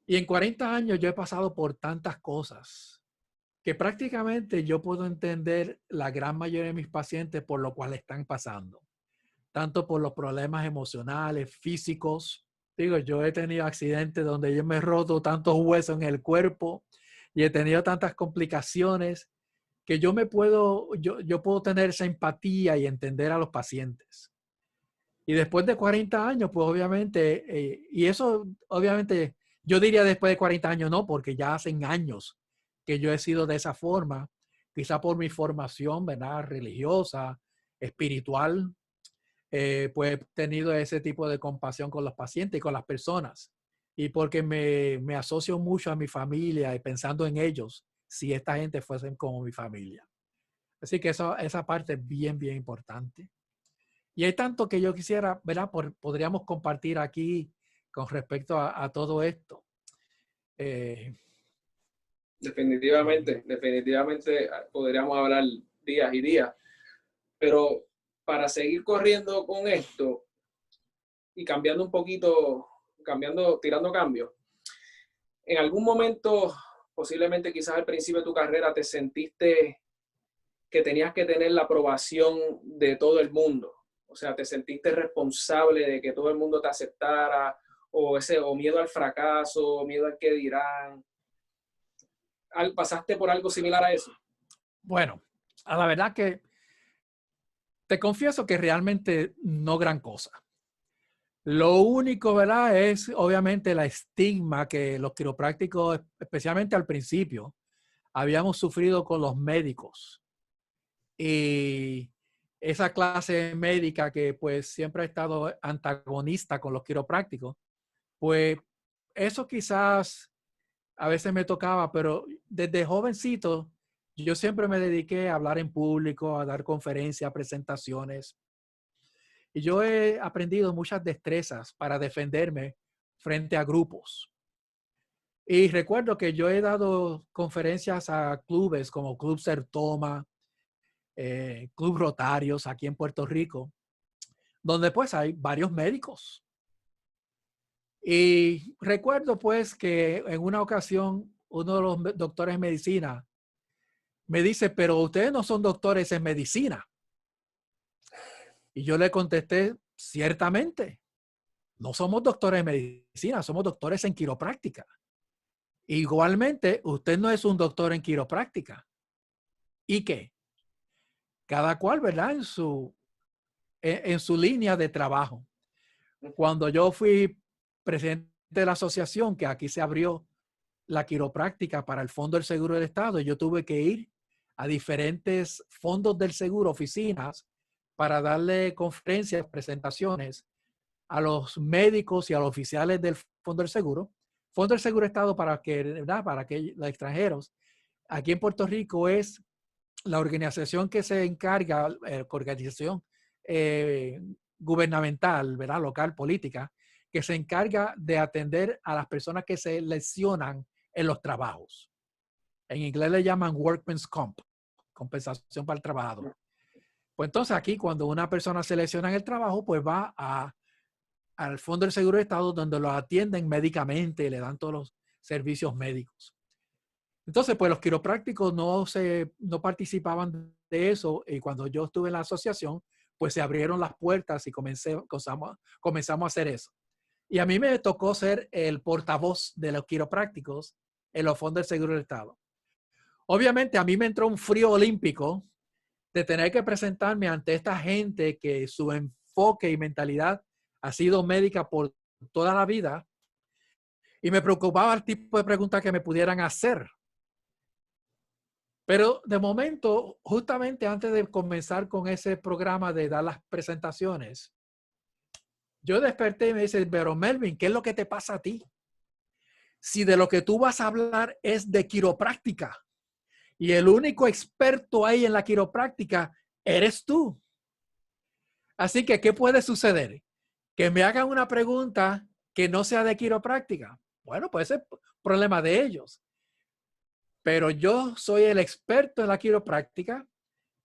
Y en 40 años yo he pasado por tantas cosas que prácticamente yo puedo entender la gran mayoría de mis pacientes por lo cual están pasando. Tanto por los problemas emocionales, físicos. Digo, yo he tenido accidentes donde yo me he roto tantos huesos en el cuerpo y he tenido tantas complicaciones que yo puedo tener esa empatía y entender a los pacientes. Y después de 40 años, pues obviamente, y eso obviamente, yo diría después de 40 años no, porque ya hacen años que yo he sido de esa forma, quizá por mi formación, ¿verdad? Religiosa, espiritual, pues he tenido ese tipo de compasión con los pacientes y con las personas. Y porque me asocio mucho a mi familia y pensando en ellos, si esta gente fuesen como mi familia. Así que esa parte es bien, bien importante. Y hay tanto que yo quisiera, ¿verdad? Podríamos compartir aquí con respecto a todo esto. Eh, Definitivamente podríamos hablar días y días, pero para seguir corriendo con esto y cambiando un poquito, tirando cambios, en algún momento, posiblemente quizás al principio de tu carrera, te sentiste que tenías que tener la aprobación de todo el mundo. O sea, te sentiste responsable de que todo el mundo te aceptara, o miedo al fracaso, miedo al que dirán. ¿Pasaste por algo similar a eso? bueno, a la verdad que te confieso que realmente no gran cosa. Lo único, ¿verdad? Es obviamente la estigma que los quiroprácticos, especialmente al principio, habíamos sufrido con los médicos. Y esa clase médica que pues siempre ha estado antagonista con los quiroprácticos, pues eso quizás a veces me tocaba, pero desde jovencito yo siempre me dediqué a hablar en público, a dar conferencias, presentaciones. Y yo he aprendido muchas destrezas para defenderme frente a grupos. Y recuerdo que yo he dado conferencias a clubes como Club Sertoma, Club Rotarios aquí en Puerto Rico, donde pues hay varios médicos. Y recuerdo pues que en una ocasión uno de los doctores en medicina me dice, pero ustedes no son doctores en medicina. Y yo le contesté, ciertamente, no somos doctores en medicina, somos doctores en quiropráctica. Igualmente, usted no es un doctor en quiropráctica. ¿Y qué? Cada cual, ¿verdad? En su línea de trabajo. Cuando yo fui presidente de la asociación, que aquí se abrió la quiropráctica para el Fondo del Seguro del Estado, yo tuve que ir a diferentes fondos del seguro, oficinas, para darle conferencias, presentaciones a los médicos y a los oficiales del Fondo del Seguro. Fondo del Seguro del Estado para que, ¿verdad? Para que los extranjeros. Aquí en Puerto Rico es la organización que se encarga, organización eh, gubernamental, ¿verdad? Local, política, que se encarga de atender a las personas que se lesionan en los trabajos. En inglés le llaman workman's comp, compensación para el trabajador. Pues entonces aquí cuando una persona se lesiona en el trabajo, pues va al Fondo del Seguro de Estado donde lo atienden médicamente y le dan todos los servicios médicos. Entonces, pues los quiroprácticos no participaban de eso y cuando yo estuve en la asociación, pues se abrieron las puertas y comenzamos a hacer eso. Y a mí me tocó ser el portavoz de los quiroprácticos en los fondos del Seguro del Estado. Obviamente a mí me entró un frío olímpico de tener que presentarme ante esta gente que su enfoque y mentalidad ha sido médica por toda la vida y me preocupaba el tipo de preguntas que me pudieran hacer. Pero de momento, justamente antes de comenzar con ese programa de dar las presentaciones, yo desperté y me dice, pero Melvin, ¿qué es lo que te pasa a ti? Si de lo que tú vas a hablar es de quiropráctica y el único experto ahí en la quiropráctica eres tú. Así que, ¿qué puede suceder? Que me hagan una pregunta que no sea de quiropráctica. Bueno, pues ese es el problema de ellos. Pero yo soy el experto en la quiropráctica.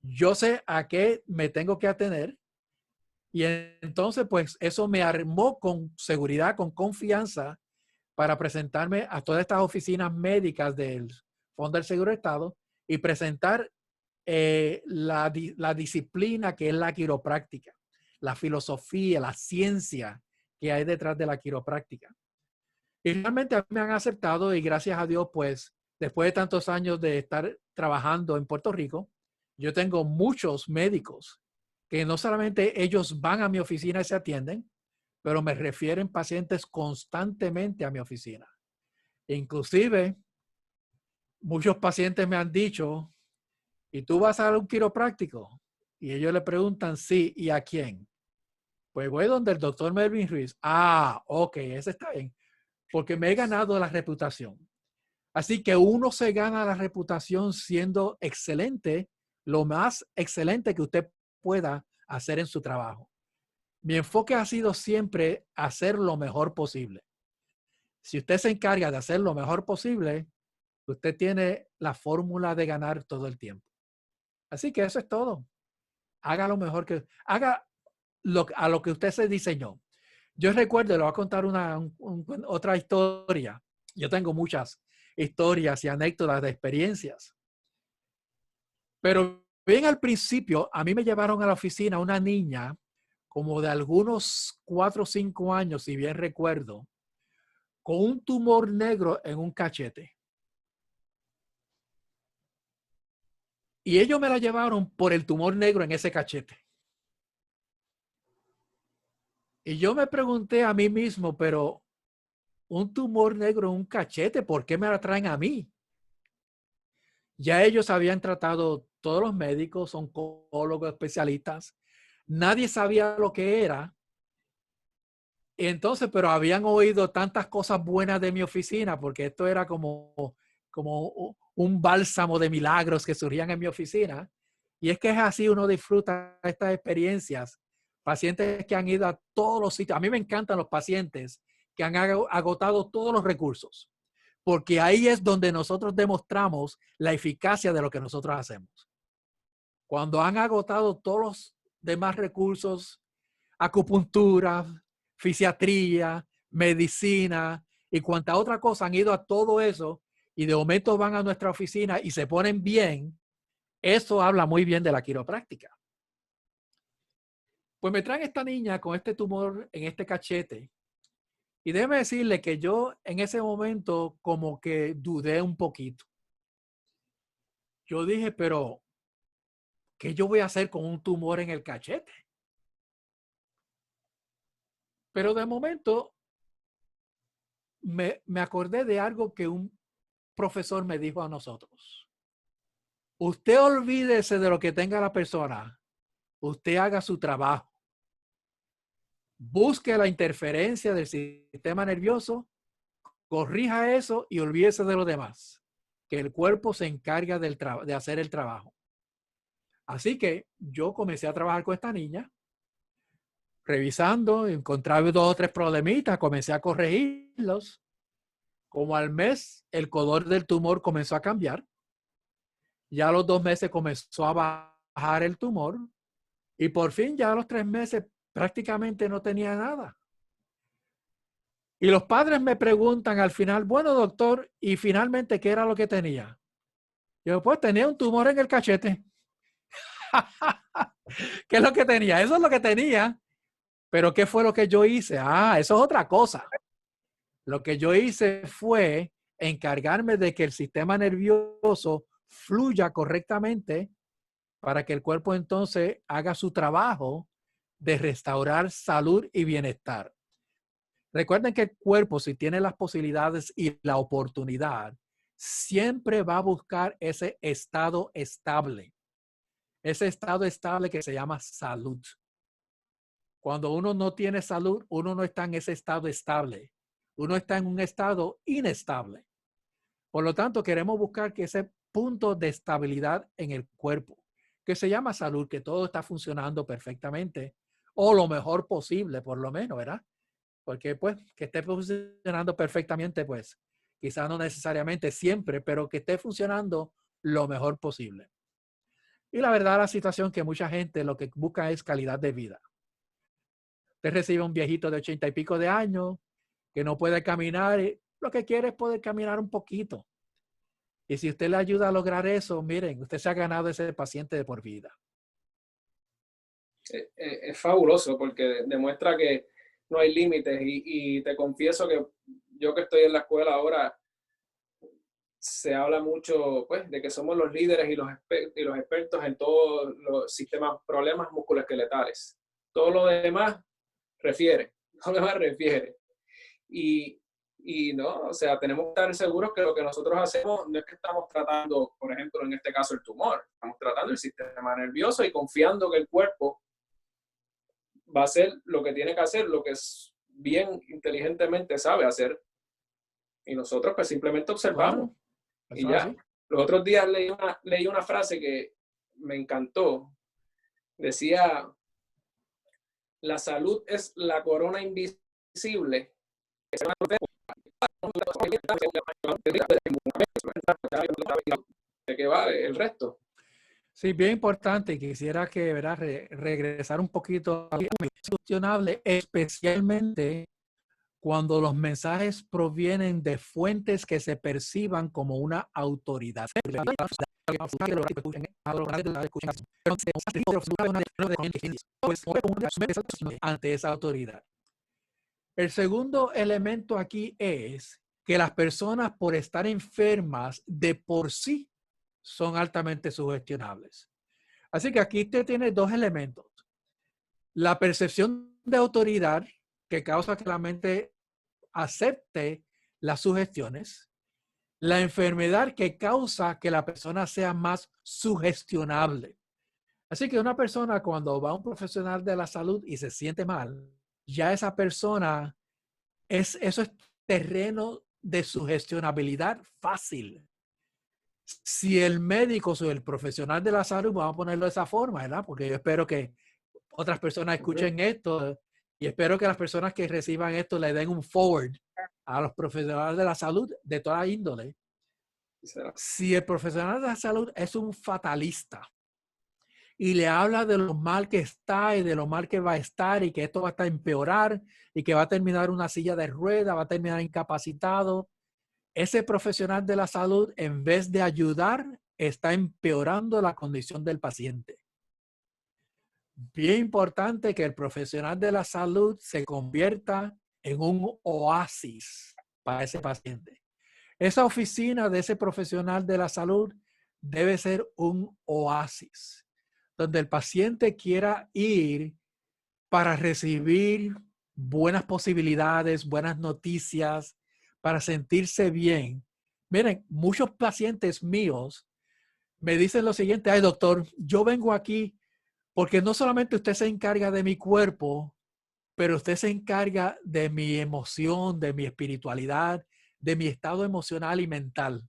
Yo sé a qué me tengo que atener. Y entonces, pues eso me armó con seguridad, con confianza para presentarme a todas estas oficinas médicas del Fondo del Seguro de Estado y presentar la disciplina que es la quiropráctica, la filosofía, la ciencia que hay detrás de la quiropráctica. Y realmente me han aceptado y gracias a Dios, pues después de tantos años de estar trabajando en Puerto Rico, yo tengo muchos médicos que no solamente ellos van a mi oficina y se atienden, pero me refieren pacientes constantemente a mi oficina. Inclusive, muchos pacientes me han dicho, ¿y tú vas a dar un quiropráctico? Y ellos le preguntan, sí, ¿y a quién? Pues voy donde el doctor Melvin Ruiz. Ah, ok, ese está bien, porque me he ganado la reputación. Así que uno se gana la reputación siendo excelente, lo más excelente que usted pueda hacer en su trabajo. Mi enfoque ha sido siempre hacer lo mejor posible. Si usted se encarga de hacer lo mejor posible, usted tiene la fórmula de ganar todo el tiempo. Así que eso es todo. Haga lo mejor que haga a lo que usted se diseñó. Yo recuerdo, le voy a contar otra historia. Yo tengo muchas historias y anécdotas de experiencias. Pero bien al principio, a mí me llevaron a la oficina una niña como de algunos 4 o 5 años, si bien recuerdo, con un tumor negro en un cachete. Y ellos me la llevaron por el tumor negro en ese cachete. Y yo me pregunté a mí mismo, pero un tumor negro en un cachete, ¿por qué me la traen a mí? Ya ellos habían tratado, todos los médicos, oncólogos, especialistas. Nadie sabía lo que era. Entonces, pero habían oído tantas cosas buenas de mi oficina, porque esto era como un bálsamo de milagros que surgían en mi oficina. Y es que es así, uno disfruta estas experiencias. Pacientes que han ido a todos los sitios. A mí me encantan los pacientes que han agotado todos los recursos, porque ahí es donde nosotros demostramos la eficacia de lo que nosotros hacemos. Cuando han agotado todos los demás recursos, acupuntura, fisiatría, medicina y cuanta otra cosa, han ido a todo eso y de momento van a nuestra oficina y se ponen bien, eso habla muy bien de la quiropráctica. Pues me traen esta niña con este tumor en este cachete y déjeme decirle que yo en ese momento como que dudé un poquito. Yo dije, pero ¿qué yo voy a hacer con un tumor en el cachete? Pero de momento me acordé de algo que un profesor me dijo a nosotros. Usted olvídese de lo que tenga la persona. Usted haga su trabajo. Busque la interferencia del sistema nervioso, corrija eso y olvídese de lo demás. Que el cuerpo se encarga de hacer el trabajo. Así que yo comencé a trabajar con esta niña, revisando, encontraba 2 o 3 problemitas, comencé a corregirlos. Como al mes, el color del tumor comenzó a cambiar. Ya a los 2 meses comenzó a bajar el tumor y por fin ya a los 3 meses prácticamente no tenía nada. Y los padres me preguntan al final, bueno, doctor, ¿y finalmente qué era lo que tenía? Yo, pues tenía un tumor en el cachete. ¿Qué es lo que tenía? Eso es lo que tenía. Pero ¿qué fue lo que yo hice? Ah, eso es otra cosa. Lo que yo hice fue encargarme de que el sistema nervioso fluya correctamente para que el cuerpo entonces haga su trabajo de restaurar salud y bienestar. Recuerden que el cuerpo, si tiene las posibilidades y la oportunidad, siempre va a buscar ese estado estable. Ese estado estable que se llama salud. Cuando uno no tiene salud, uno no está en ese estado estable. Uno está en un estado inestable. Por lo tanto, queremos buscar que ese punto de estabilidad en el cuerpo, que se llama salud, que todo está funcionando perfectamente o lo mejor posible, por lo menos, ¿verdad? Porque pues que esté funcionando perfectamente, pues quizás no necesariamente siempre, pero que esté funcionando lo mejor posible. Y la verdad, la situación que mucha gente lo que busca es calidad de vida. Usted recibe un viejito de 80 y pico de años que no puede caminar, y lo que quiere es poder caminar un poquito. Y si usted le ayuda a lograr eso, miren, usted se ha ganado ese paciente de por vida. Es fabuloso porque demuestra que no hay límites y te confieso que yo que estoy en la escuela ahora, se habla mucho, pues, de que somos los líderes y los expertos en todos los sistemas, problemas musculoesqueletales. Todo lo demás refiere, todo lo demás refiere. Y, y no, o sea, tenemos que estar seguros que lo que nosotros hacemos no es que estamos tratando, por ejemplo, en este caso el tumor, estamos tratando el sistema nervioso y confiando que el cuerpo va a hacer lo que tiene que hacer, lo que es bien inteligentemente sabe hacer. Y nosotros pues simplemente observamos. Claro, Y eso es ya. así. Los otros días leí una frase que me encantó. Decía, la salud es la corona invisible. ¿De qué vale el resto? Sí, bien importante. Quisiera que, ¿verdad? Regresar un poquito a cuestionable, especialmente cuando los mensajes provienen de fuentes que se perciban como una autoridad. Ante esa autoridad. El segundo elemento aquí es que las personas, por estar enfermas de por sí, son altamente sugestionables. Así que aquí usted tiene dos elementos. La percepción de autoridad, que causa que la mente acepte las sugestiones. La enfermedad, que causa que la persona sea más sugestionable. Así que una persona, cuando va a un profesional de la salud y se siente mal, ya esa persona eso es terreno de sugestionabilidad fácil. Si el médico o el profesional de la salud, vamos a ponerlo de esa forma, ¿verdad? Porque yo espero que otras personas escuchen esto y espero que las personas que reciban esto le den un forward a los profesionales de la salud de toda índole. Si el profesional de la salud es un fatalista y le habla de lo mal que está y de lo mal que va a estar y que esto va a estar empeorar y que va a terminar una silla de ruedas, va a terminar incapacitado, ese profesional de la salud, en vez de ayudar, está empeorando la condición del paciente. Bien importante que el profesional de la salud se convierta en un oasis para ese paciente. Esa oficina de ese profesional de la salud debe ser un oasis, donde el paciente quiera ir para recibir buenas posibilidades, buenas noticias, para sentirse bien. Miren, muchos pacientes míos me dicen lo siguiente: ay, doctor, yo vengo aquí porque no solamente usted se encarga de mi cuerpo, pero usted se encarga de mi emoción, de mi espiritualidad, de mi estado emocional y mental.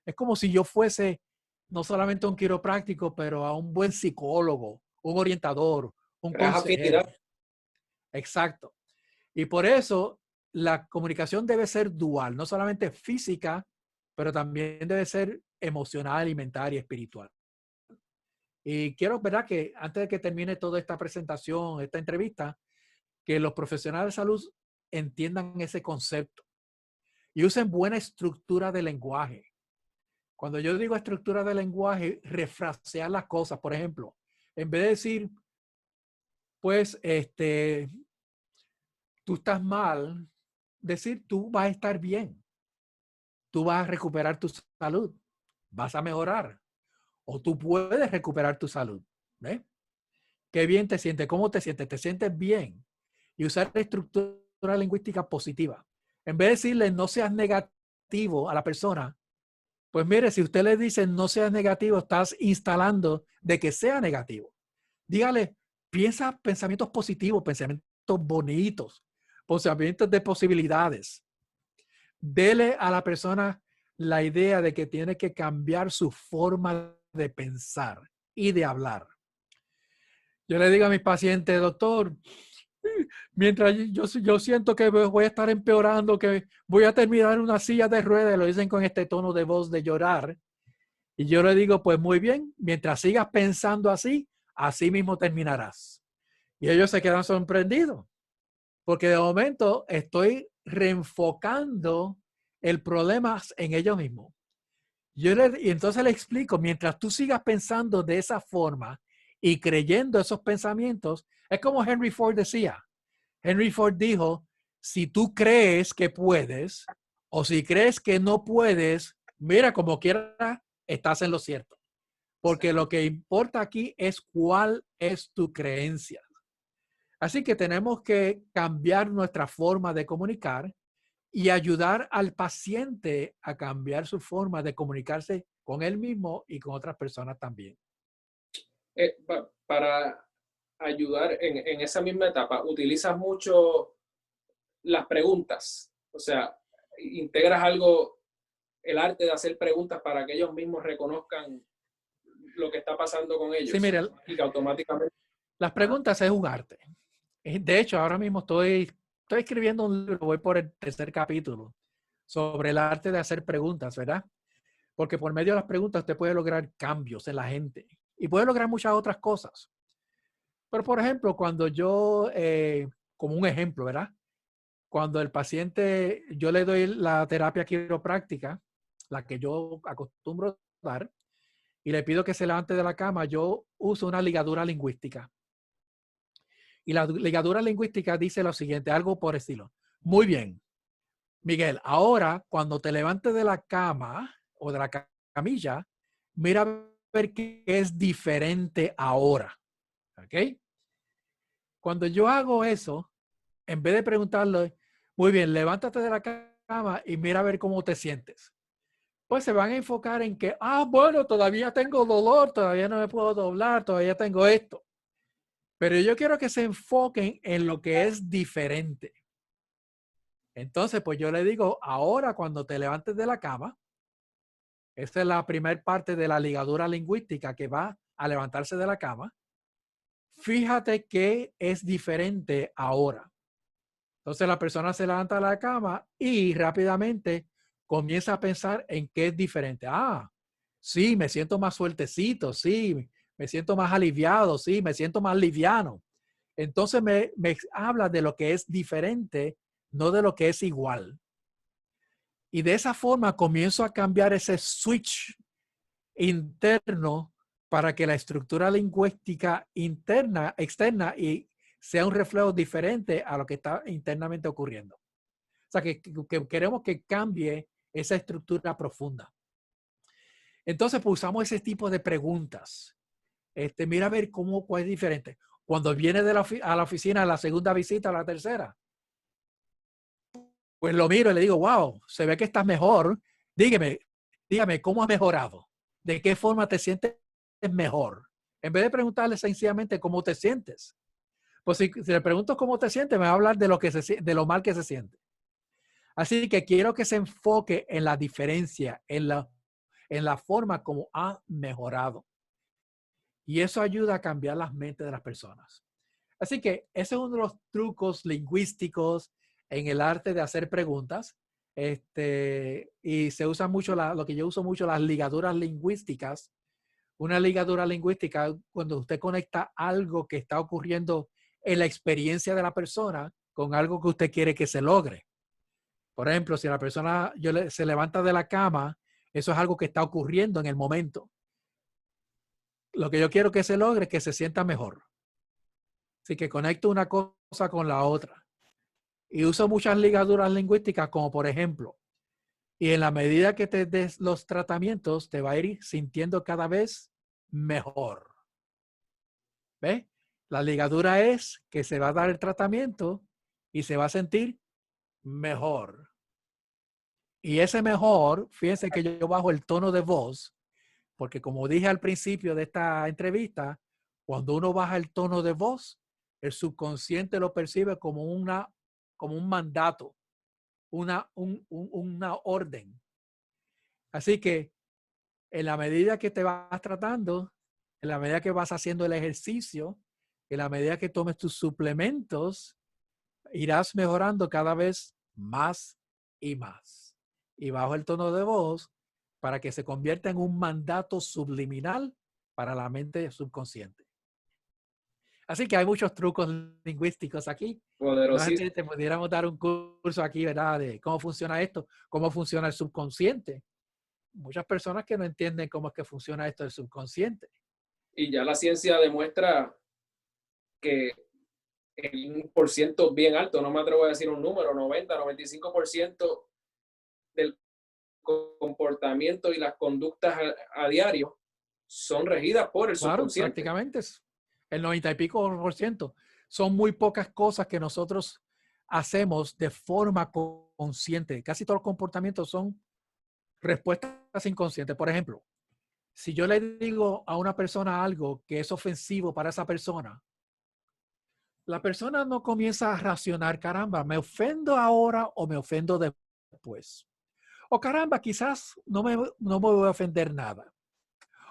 Es como si yo fuese no solamente un quiropráctico, pero a un buen psicólogo, un orientador, un Creas consejero. afinidad. Exacto. Y por eso la comunicación debe ser dual, no solamente física, pero también debe ser emocional, alimentaria y espiritual. Y quiero, ¿verdad?, que antes de que termine toda esta presentación, esta entrevista, que los profesionales de salud entiendan ese concepto y usen buena estructura de lenguaje. Cuando yo digo estructura de lenguaje, refrasear las cosas. Por ejemplo, en vez de decir, pues, tú estás mal, decir, tú vas a estar bien. Tú vas a recuperar tu salud. Vas a mejorar. O tú puedes recuperar tu salud. ¿Ves? Qué bien te sientes. ¿Cómo te sientes? ¿Te sientes bien? Y usar la estructura lingüística positiva. En vez de decirle no seas negativo a la persona, pues mire, si usted le dice no seas negativo, estás instalando de que sea negativo. Dígale, piensa pensamientos positivos, pensamientos bonitos, pensamientos de posibilidades. Dele a la persona la idea de que tiene que cambiar su forma de pensar y de hablar. Yo le digo a mis pacientes, doctor, mientras yo siento que voy a estar empeorando, que voy a terminar en una silla de ruedas, lo dicen con este tono de voz de llorar. Y yo le digo, pues muy bien, mientras sigas pensando así, así mismo terminarás. Y ellos se quedan sorprendidos, porque de momento estoy reenfocando el problema en ellos mismos. Y entonces le explico, mientras tú sigas pensando de esa forma y creyendo esos pensamientos, es como Henry Ford decía. Henry Ford dijo, si tú crees que puedes o si crees que no puedes, mira, como quiera, estás en lo cierto. Porque lo que importa aquí es cuál es tu creencia. Así que tenemos que cambiar nuestra forma de comunicar y ayudar al paciente a cambiar su forma de comunicarse con él mismo y con otras personas también. Para ayudar en esa misma etapa, utilizas mucho las preguntas, o sea, integras algo, el arte de hacer preguntas para que ellos mismos reconozcan lo que está pasando con Sí, ellos mire, y que automáticamente... las Ajá. preguntas es un arte. De hecho, ahora mismo estoy escribiendo un libro, voy por el tercer capítulo, sobre el arte de hacer preguntas, ¿verdad? Porque por medio de las preguntas usted puede lograr cambios en la gente y puede lograr muchas otras cosas. Pero, por ejemplo, cuando yo, como un ejemplo, ¿verdad? Cuando el paciente, yo le doy la terapia quiropráctica, la que yo acostumbro dar, y le pido que se levante de la cama, yo uso una ligadura lingüística. Y la ligadura lingüística dice lo siguiente, algo por estilo. Muy bien, Miguel, ahora cuando te levantes de la cama o de la camilla, mira a ver qué es diferente ahora. ¿Ok? Cuando yo hago eso, en vez de preguntarle, muy bien, levántate de la cama y mira a ver cómo te sientes. Pues se van a enfocar en que, bueno, todavía tengo dolor, todavía no me puedo doblar, todavía tengo esto. Pero yo quiero que se enfoquen en lo que es diferente. Entonces, pues yo le digo, ahora cuando te levantes de la cama, esta es la primera parte de la ligadura lingüística que va a levantarse de la cama. Fíjate que es diferente ahora. Entonces la persona se levanta de la cama y rápidamente comienza a pensar en qué es diferente. Sí, me siento más sueltecito, sí, me siento más aliviado, sí, me siento más liviano. Entonces me habla de lo que es diferente, no de lo que es igual. Y de esa forma comienzo a cambiar ese switch interno para que la estructura lingüística interna, externa, y sea un reflejo diferente a lo que está internamente ocurriendo. O sea, que queremos que cambie esa estructura profunda. Entonces, pues usamos ese tipo de preguntas. Mira a ver cuál es diferente. Cuando viene a la oficina, la segunda visita, la tercera, pues lo miro y le digo, wow, se ve que estás mejor. Dígame, ¿cómo has mejorado? ¿De qué forma te sientes mejor? En vez de preguntarle sencillamente cómo te sientes. Pues si le pregunto cómo te sientes, me va a hablar de lo mal que se siente. Así que quiero que se enfoque en la diferencia, en la forma como ha mejorado. Y eso ayuda a cambiar las mentes de las personas. Así que ese es uno de los trucos lingüísticos en el arte de hacer preguntas. Y se usa mucho lo que yo uso mucho, las ligaduras lingüísticas. Una ligadura lingüística, cuando usted conecta algo que está ocurriendo en la experiencia de la persona con algo que usted quiere que se logre. Por ejemplo, si la persona se levanta de la cama, eso es algo que está ocurriendo en el momento. Lo que yo quiero que se logre es que se sienta mejor. Así que conecto una cosa con la otra. Y uso muchas ligaduras lingüísticas, como por ejemplo, y en la medida que te des los tratamientos, te va a ir sintiendo cada vez mejor. ¿Ves? La ligadura es que se va a dar el tratamiento y se va a sentir mejor. Y ese mejor, fíjense que yo bajo el tono de voz, porque como dije al principio de esta entrevista, cuando uno baja el tono de voz, el subconsciente lo percibe como un mandato, una orden. Así que en la medida que te vas tratando, en la medida que vas haciendo el ejercicio, en la medida que tomes tus suplementos, irás mejorando cada vez más y más. Y bajo el tono de voz para que se convierta en un mandato subliminal para la mente subconsciente. Así que hay muchos trucos lingüísticos aquí. No sé Poderosísimo. si te pudiéramos dar un curso aquí, ¿verdad? De cómo funciona esto, cómo funciona el subconsciente. Muchas personas que no entienden cómo es que funciona esto del subconsciente. Y ya la ciencia demuestra que en un por ciento bien alto, no me atrevo a decir un número, 90, 95% del comportamiento y las conductas a diario son regidas por el Claro, subconsciente. prácticamente es el 90 y pico por ciento. Son muy pocas cosas que nosotros hacemos de forma consciente. Casi todos los comportamientos son respuestas inconscientes. Por ejemplo, si yo le digo a una persona algo que es ofensivo para esa persona, la persona no comienza a racionar, caramba, ¿me ofendo ahora o me ofendo después? O caramba, quizás no me voy a ofender nada.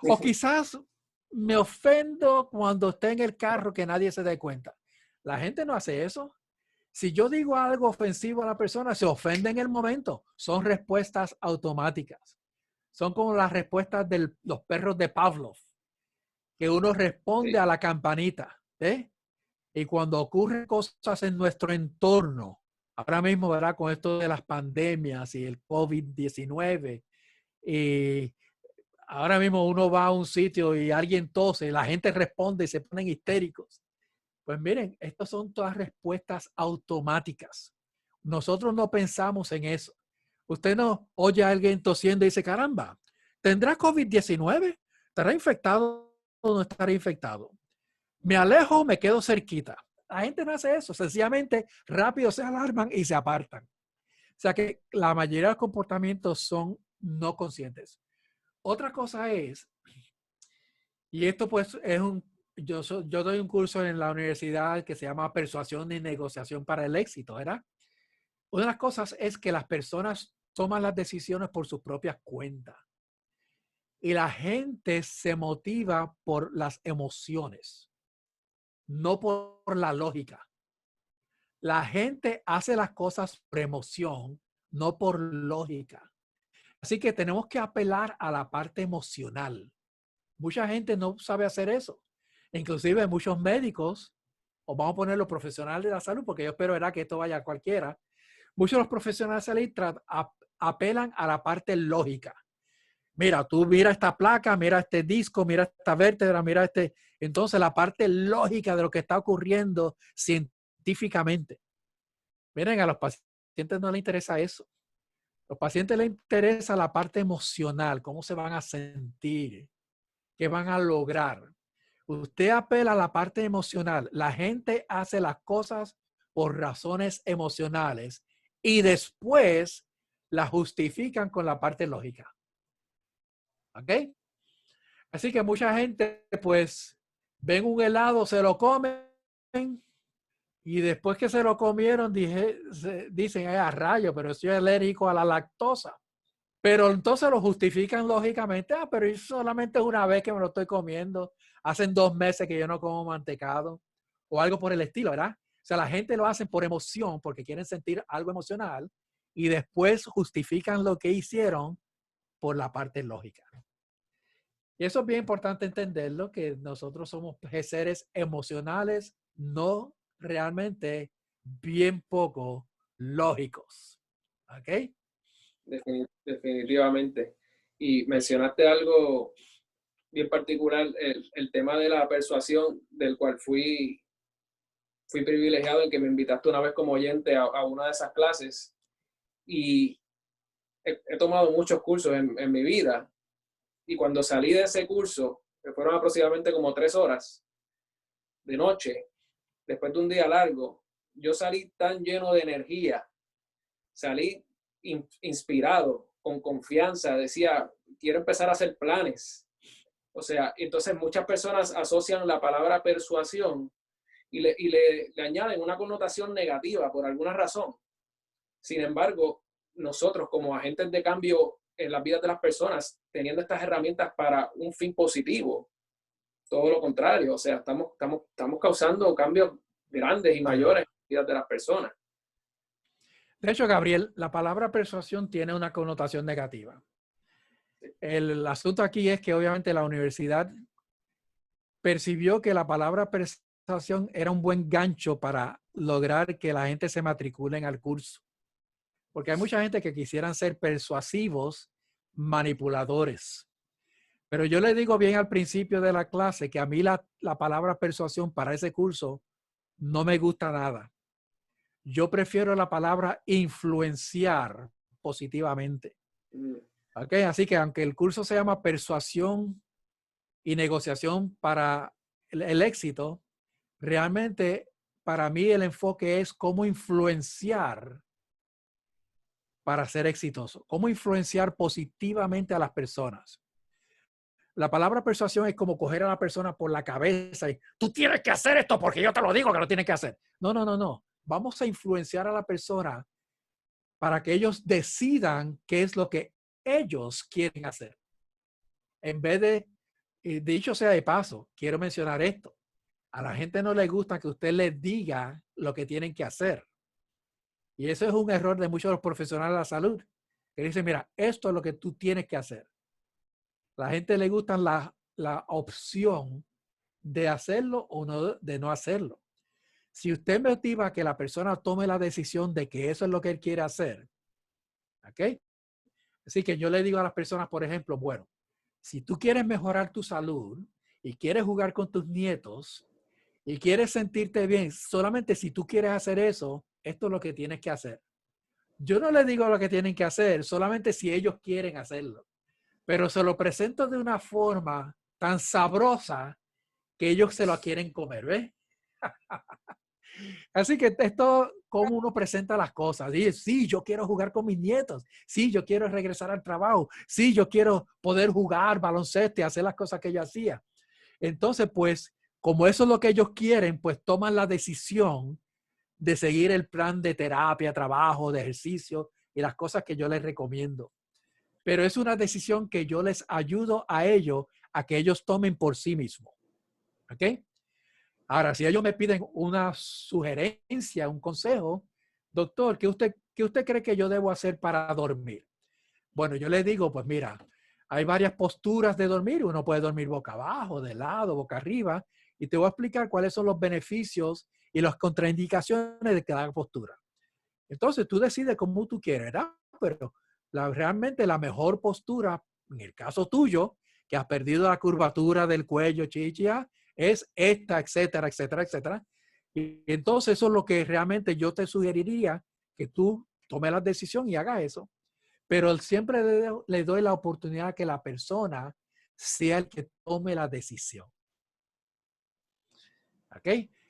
O quizás me ofendo cuando esté en el carro que nadie se dé cuenta. La gente no hace eso. Si yo digo algo ofensivo a la persona, se ofende en el momento. Son respuestas automáticas. Son como las respuestas de los perros de Pavlov, que uno responde Sí. a la campanita. Y cuando ocurren cosas en nuestro entorno, ahora mismo, ¿verdad? Con esto de las pandemias y el COVID-19, y ahora mismo uno va a un sitio y alguien tose, la gente responde y se ponen histéricos. Pues miren, estas son todas respuestas automáticas. Nosotros no pensamos en eso. Usted no oye a alguien tosiendo y dice, caramba, ¿tendrá COVID-19? ¿Estará infectado o no estará infectado? ¿Me alejo o me quedo cerquita? La gente no hace eso. Sencillamente, rápido se alarman y se apartan. O sea que la mayoría de los comportamientos son no conscientes. Otra cosa es, y esto pues es yo doy un curso en la universidad que se llama Persuasión y Negociación para el Éxito, ¿verdad? Una de las cosas es que las personas toman las decisiones por sus propias cuentas y la gente se motiva por las emociones, no por la lógica. La gente hace las cosas por emoción, no por lógica. Así que tenemos que apelar a la parte emocional. Mucha gente no sabe hacer eso. Inclusive muchos médicos, o vamos a poner los profesionales de la salud, porque yo espero que esto vaya a cualquiera. Muchos de los profesionales de la salud apelan a la parte lógica. Mira, tú mira esta placa, mira este disco, mira esta vértebra, mira este. Entonces la parte lógica de lo que está ocurriendo científicamente. Miren, a los pacientes no les interesa eso. A los pacientes les interesa la parte emocional, cómo se van a sentir, qué van a lograr. Usted apela a la parte emocional. La gente hace las cosas por razones emocionales y después las justifican con la parte lógica. ¿Ok? Así que mucha gente, pues, ven un helado, se lo comen y después que se lo comieron, dicen, a rayo, pero soy alérgico a la lactosa. Pero entonces lo justifican lógicamente. Pero eso solamente es una vez que me lo estoy comiendo. Hacen 2 meses que yo no como mantecado o algo por el estilo, ¿verdad? O sea, la gente lo hace por emoción, porque quieren sentir algo emocional y después justifican lo que hicieron por la parte lógica. Y eso es bien importante entenderlo, que nosotros somos seres emocionales, no realmente bien poco lógicos. ¿Ok? Definitivamente. Y mencionaste algo bien particular, el tema de la persuasión, del cual fui privilegiado en que me invitaste una vez como oyente a una de esas clases. Y he tomado muchos cursos en mi vida. Y cuando salí de ese curso, que fueron aproximadamente como 3 horas de noche, después de un día largo, yo salí tan lleno de energía, salí inspirado, con confianza, decía, quiero empezar a hacer planes. O sea, entonces muchas personas asocian la palabra persuasión y le añaden una connotación negativa por alguna razón. Sin embargo, nosotros como agentes de cambio en las vidas de las personas, teniendo estas herramientas para un fin positivo, todo lo contrario, o sea, estamos causando cambios grandes y mayores en las vidas de las personas. De hecho, Gabriel, la palabra persuasión tiene una connotación negativa. El asunto aquí es que obviamente la universidad percibió que la palabra persuasión era un buen gancho para lograr que la gente se matricule al curso. Porque hay mucha gente que quisieran ser persuasivos, manipuladores. Pero yo le digo bien al principio de la clase que a mí la palabra persuasión para ese curso no me gusta nada. Yo prefiero la palabra influenciar positivamente. Mm. ¿Ok? Así que aunque el curso se llama Persuasión y Negociación para el éxito, realmente para mí el enfoque es cómo influenciar para ser exitoso, cómo influenciar positivamente a las personas. La palabra persuasión es como coger a la persona por la cabeza y tú tienes que hacer esto porque yo te lo digo que lo tienes que hacer. No, no, no, no. Vamos a influenciar a la persona para que ellos decidan qué es lo que ellos quieren hacer. En vez de, dicho sea de paso, quiero mencionar esto. A la gente no le gusta que usted les diga lo que tienen que hacer. Y eso es un error de muchos de los profesionales de la salud, que dicen, mira, esto es lo que tú tienes que hacer. La gente le gusta la opción de hacerlo o no, de no hacerlo. Si usted motiva a que la persona tome la decisión de que eso es lo que él quiere hacer, ¿ok? Así que yo le digo a las personas, por ejemplo, bueno, si tú quieres mejorar tu salud y quieres jugar con tus nietos y quieres sentirte bien, solamente si tú quieres hacer eso, esto es lo que tienes que hacer. Yo no les digo lo que tienen que hacer, solamente si ellos quieren hacerlo. Pero se lo presento de una forma tan sabrosa que ellos se lo quieren comer, ¿ves? Así que esto, cómo uno presenta las cosas. Dice, sí, yo quiero jugar con mis nietos. Sí, yo quiero regresar al trabajo. Sí, yo quiero poder jugar baloncesto y hacer las cosas que yo hacía. Entonces, pues, como eso es lo que ellos quieren, pues toman la decisión de seguir el plan de terapia, trabajo, de ejercicio y las cosas que yo les recomiendo. Pero es una decisión que yo les ayudo a ellos a que ellos tomen por sí mismos. ¿Ok? Ahora, si ellos me piden una sugerencia, un consejo, doctor, qué usted cree que yo debo hacer para dormir? Bueno, yo le digo, pues mira, hay varias posturas de dormir. Uno puede dormir boca abajo, de lado, boca arriba, y te voy a explicar cuáles son los beneficios y las contraindicaciones de cada postura. Entonces, tú decides cómo tú quieres, ¿verdad? Pero realmente la mejor postura, en el caso tuyo, que has perdido la curvatura del cuello, chichia, es esta, etcétera, etcétera, etcétera. Y entonces eso es lo que realmente yo te sugeriría que tú tomes la decisión y hagas eso. Pero siempre le doy la oportunidad que la persona sea el que tome la decisión. ¿Ok?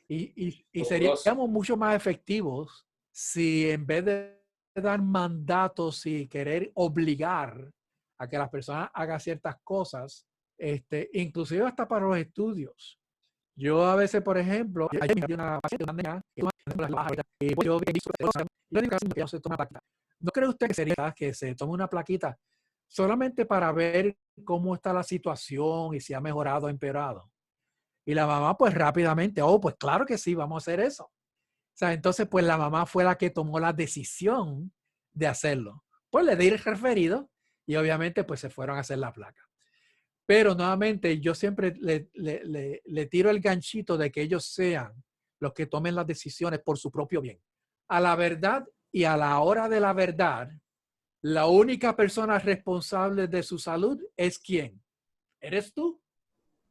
Y Fabuloso. seríamos mucho más efectivos si en vez de dar mandatos y querer obligar a que las personas hagan ciertas cosas, inclusive hasta para los estudios. Yo a veces, por ejemplo, ayer me una paciente, una niña, que yo he visto yo digo que no se toma plaquita. ¿No cree usted que sería que se tome una plaquita solamente para ver cómo está la situación y si ha mejorado o empeorado? Y la mamá, pues rápidamente, oh, pues claro que sí, vamos a hacer eso. O sea, entonces, pues la mamá fue la que tomó la decisión de hacerlo. Pues le di el referido y obviamente, pues se fueron a hacer la placa. Pero nuevamente, yo siempre le tiro el ganchito de que ellos sean los que tomen las decisiones por su propio bien. A la verdad y a la hora de la verdad, la única persona responsable de su salud es ¿quién? ¿Eres tú?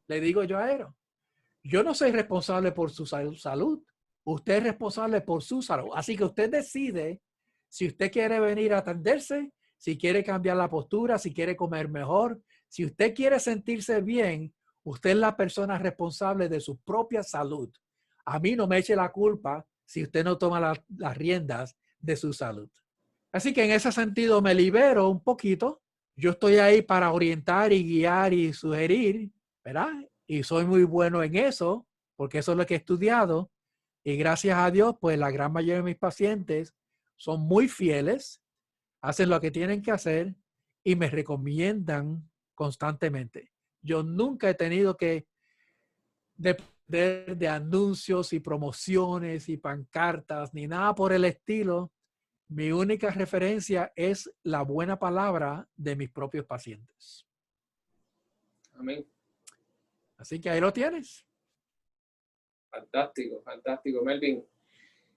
Le digo yo a él. Yo no soy responsable por su salud. Usted es responsable por su salud. Así que usted decide si usted quiere venir a atenderse, si quiere cambiar la postura, si quiere comer mejor. Si usted quiere sentirse bien, usted es la persona responsable de su propia salud. A mí no me eche la culpa si usted no toma las riendas de su salud. Así que en ese sentido me libero un poquito. Yo estoy ahí para orientar y guiar y sugerir, ¿verdad? Y soy muy bueno en eso, porque eso es lo que he estudiado. Y gracias a Dios, pues la gran mayoría de mis pacientes son muy fieles, hacen lo que tienen que hacer y me recomiendan constantemente. Yo nunca he tenido que depender de anuncios y promociones y pancartas ni nada por el estilo. Mi única referencia es la buena palabra de mis propios pacientes. Amén. Así que ahí lo tienes. Fantástico, fantástico. Melvin,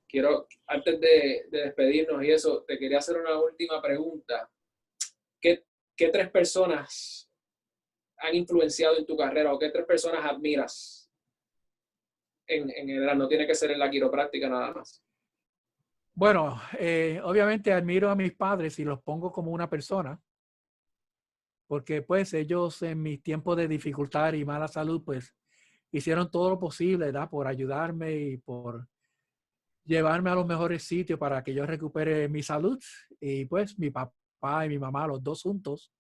quiero, antes de despedirnos y eso, te quería hacer una última pregunta. ¿Qué tres personas han influenciado en tu carrera o qué tres personas admiras en general? No tiene que ser en la quiropráctica nada más. Bueno, obviamente admiro a mis padres y los pongo como una persona. porque pues ellos en mis tiempos de dificultad y mala salud, pues hicieron todo lo posible, ¿verdad? Por ayudarme y por llevarme a los mejores sitios para que yo recupere mi salud. Y pues mi papá y mi mamá, los dos juntos,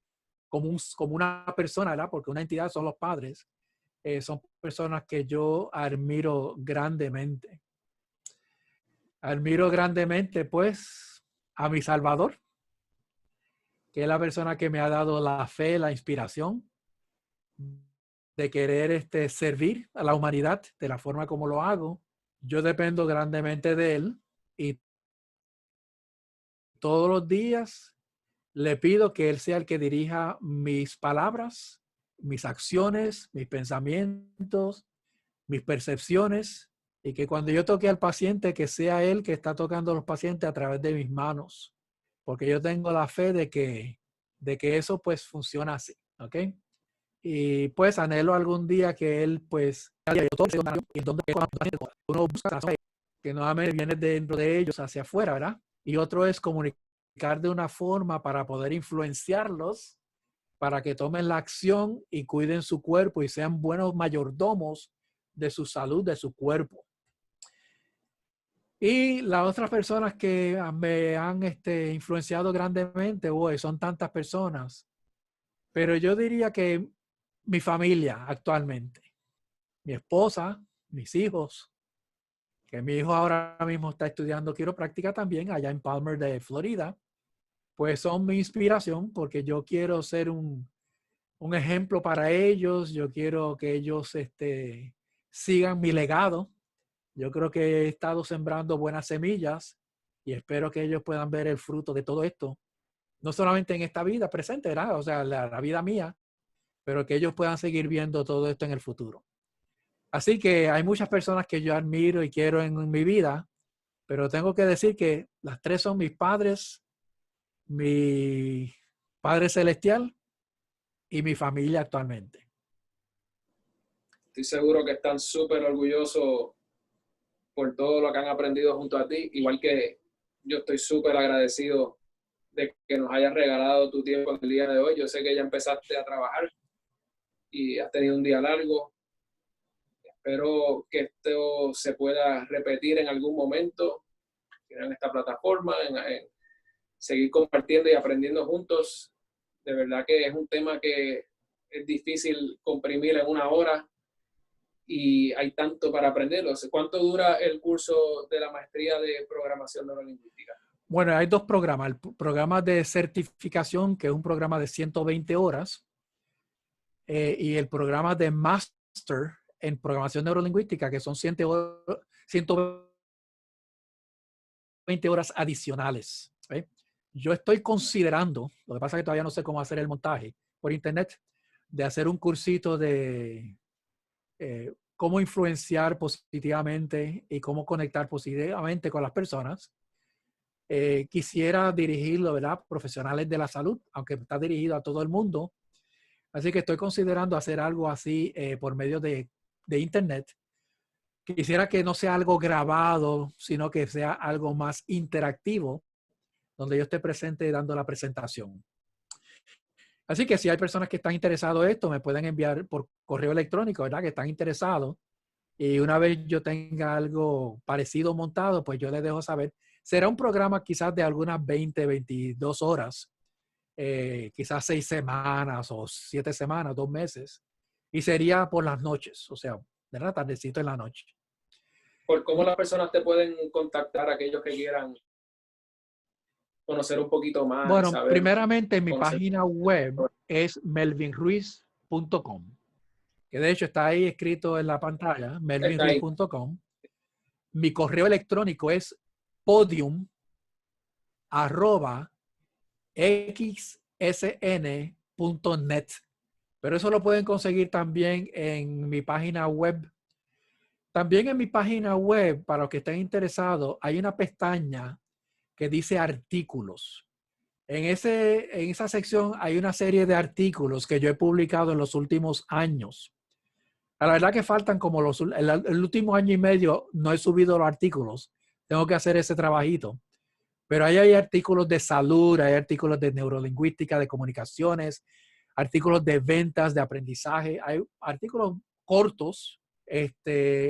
como una persona, ¿verdad? Porque una entidad son los padres, son personas que yo admiro grandemente. Admiro grandemente, pues, a mi Salvador, que es la persona que me ha dado la fe, la inspiración de querer servir a la humanidad de la forma como lo hago. Yo dependo grandemente de él y todos los días le pido que él sea el que dirija mis palabras, mis acciones, mis pensamientos, mis percepciones, y que cuando yo toque al paciente, que sea él que está tocando a los pacientes a través de mis manos, porque yo tengo la fe de que eso pues funciona así, ¿ok? Y pues anhelo algún día que él pues uno busca que nuevamente viene dentro de ellos hacia afuera, ¿verdad? Y otro es comunicar de una forma para poder influenciarlos para que tomen la acción y cuiden su cuerpo y sean buenos mayordomos de su salud, de su cuerpo. Y las otras personas que me han influenciado grandemente, son tantas personas, pero yo diría que mi familia actualmente, mi esposa, mis hijos, que mi hijo ahora mismo está estudiando quiropráctica también allá en Palmer de Florida, pues son mi inspiración porque yo quiero ser un ejemplo para ellos. Yo quiero que ellos sigan mi legado. Yo creo que he estado sembrando buenas semillas y espero que ellos puedan ver el fruto de todo esto. No solamente en esta vida presente, ¿verdad? O sea, la vida mía, pero que ellos puedan seguir viendo todo esto en el futuro. Así que hay muchas personas que yo admiro y quiero en mi vida, pero tengo que decir que las tres son mis padres, mi Padre Celestial y mi familia actualmente. Estoy seguro que están súper orgullosos por todo lo que han aprendido junto a ti, igual que yo estoy súper agradecido de que nos hayas regalado tu tiempo en el día de hoy. Yo sé que ya empezaste a trabajar y has tenido un día largo. Espero que esto se pueda repetir en algún momento en esta plataforma, en seguir compartiendo y aprendiendo juntos. De verdad que es un tema que es difícil comprimir en una hora y hay tanto para aprenderlo. ¿Cuánto dura el curso de la maestría de programación neurolingüística? Bueno, hay dos programas. El programa de certificación, que es un programa de 120 horas, y el programa de Master en programación neurolingüística, que son 120 horas adicionales. Yo estoy considerando, lo que pasa es que todavía no sé cómo hacer el montaje por internet, de hacer un cursito de cómo influenciar positivamente y cómo conectar positivamente con las personas. Quisiera dirigirlo, ¿verdad? Profesionales de la salud, aunque está dirigido a todo el mundo. Así que estoy considerando hacer algo así por medio de internet. Quisiera que no sea algo grabado, sino que sea algo más interactivo, donde yo esté presente dando la presentación. Así que si hay personas que están interesados en esto, me pueden enviar por correo electrónico, ¿verdad? Que están interesados. Y una vez yo tenga algo parecido montado, pues yo les dejo saber. Será un programa quizás de algunas 20, 22 horas, quizás 6 semanas o 7 semanas, 2 meses. Y sería por las noches, o sea, de la tardecito en la noche. ¿Por cómo las personas te pueden contactar, aquellos que quieran conocer un poquito más? Bueno, Saber, primeramente mi página web es melvinruiz.com, que de hecho está ahí escrito en la pantalla, melvinruiz.com. Mi correo electrónico es podium@xsn.net, pero eso lo pueden conseguir también en mi página web. También en mi página web, para los que estén interesados, hay una pestaña que dice artículos. En esa sección hay una serie de artículos que yo he publicado en los últimos años. La verdad que faltan como el último año y medio no he subido los artículos. Tengo que hacer ese trabajito. Pero ahí hay artículos de salud, hay artículos de neurolingüística, de comunicaciones, artículos de ventas, de aprendizaje, hay artículos cortos.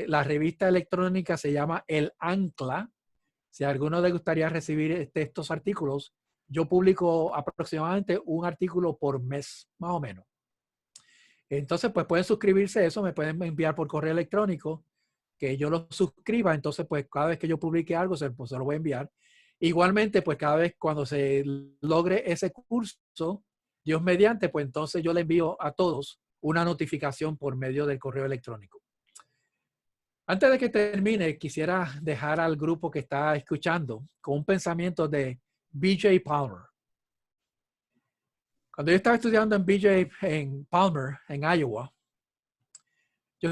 La revista electrónica se llama El Ancla. Si a alguno le gustaría recibir estos artículos, yo publico aproximadamente un artículo por mes, más o menos. Entonces, pues pueden suscribirse a eso, me pueden enviar por correo electrónico, que yo lo suscriba. Entonces, pues cada vez que yo publique algo, pues, se lo voy a enviar. Igualmente, pues cada vez cuando se logre ese curso, Dios mediante, pues entonces yo le envío a todos una notificación por medio del correo electrónico. Antes de que termine, quisiera dejar al grupo que está escuchando con un pensamiento de B.J. Palmer. Cuando yo estaba estudiando en Palmer, en Iowa, yo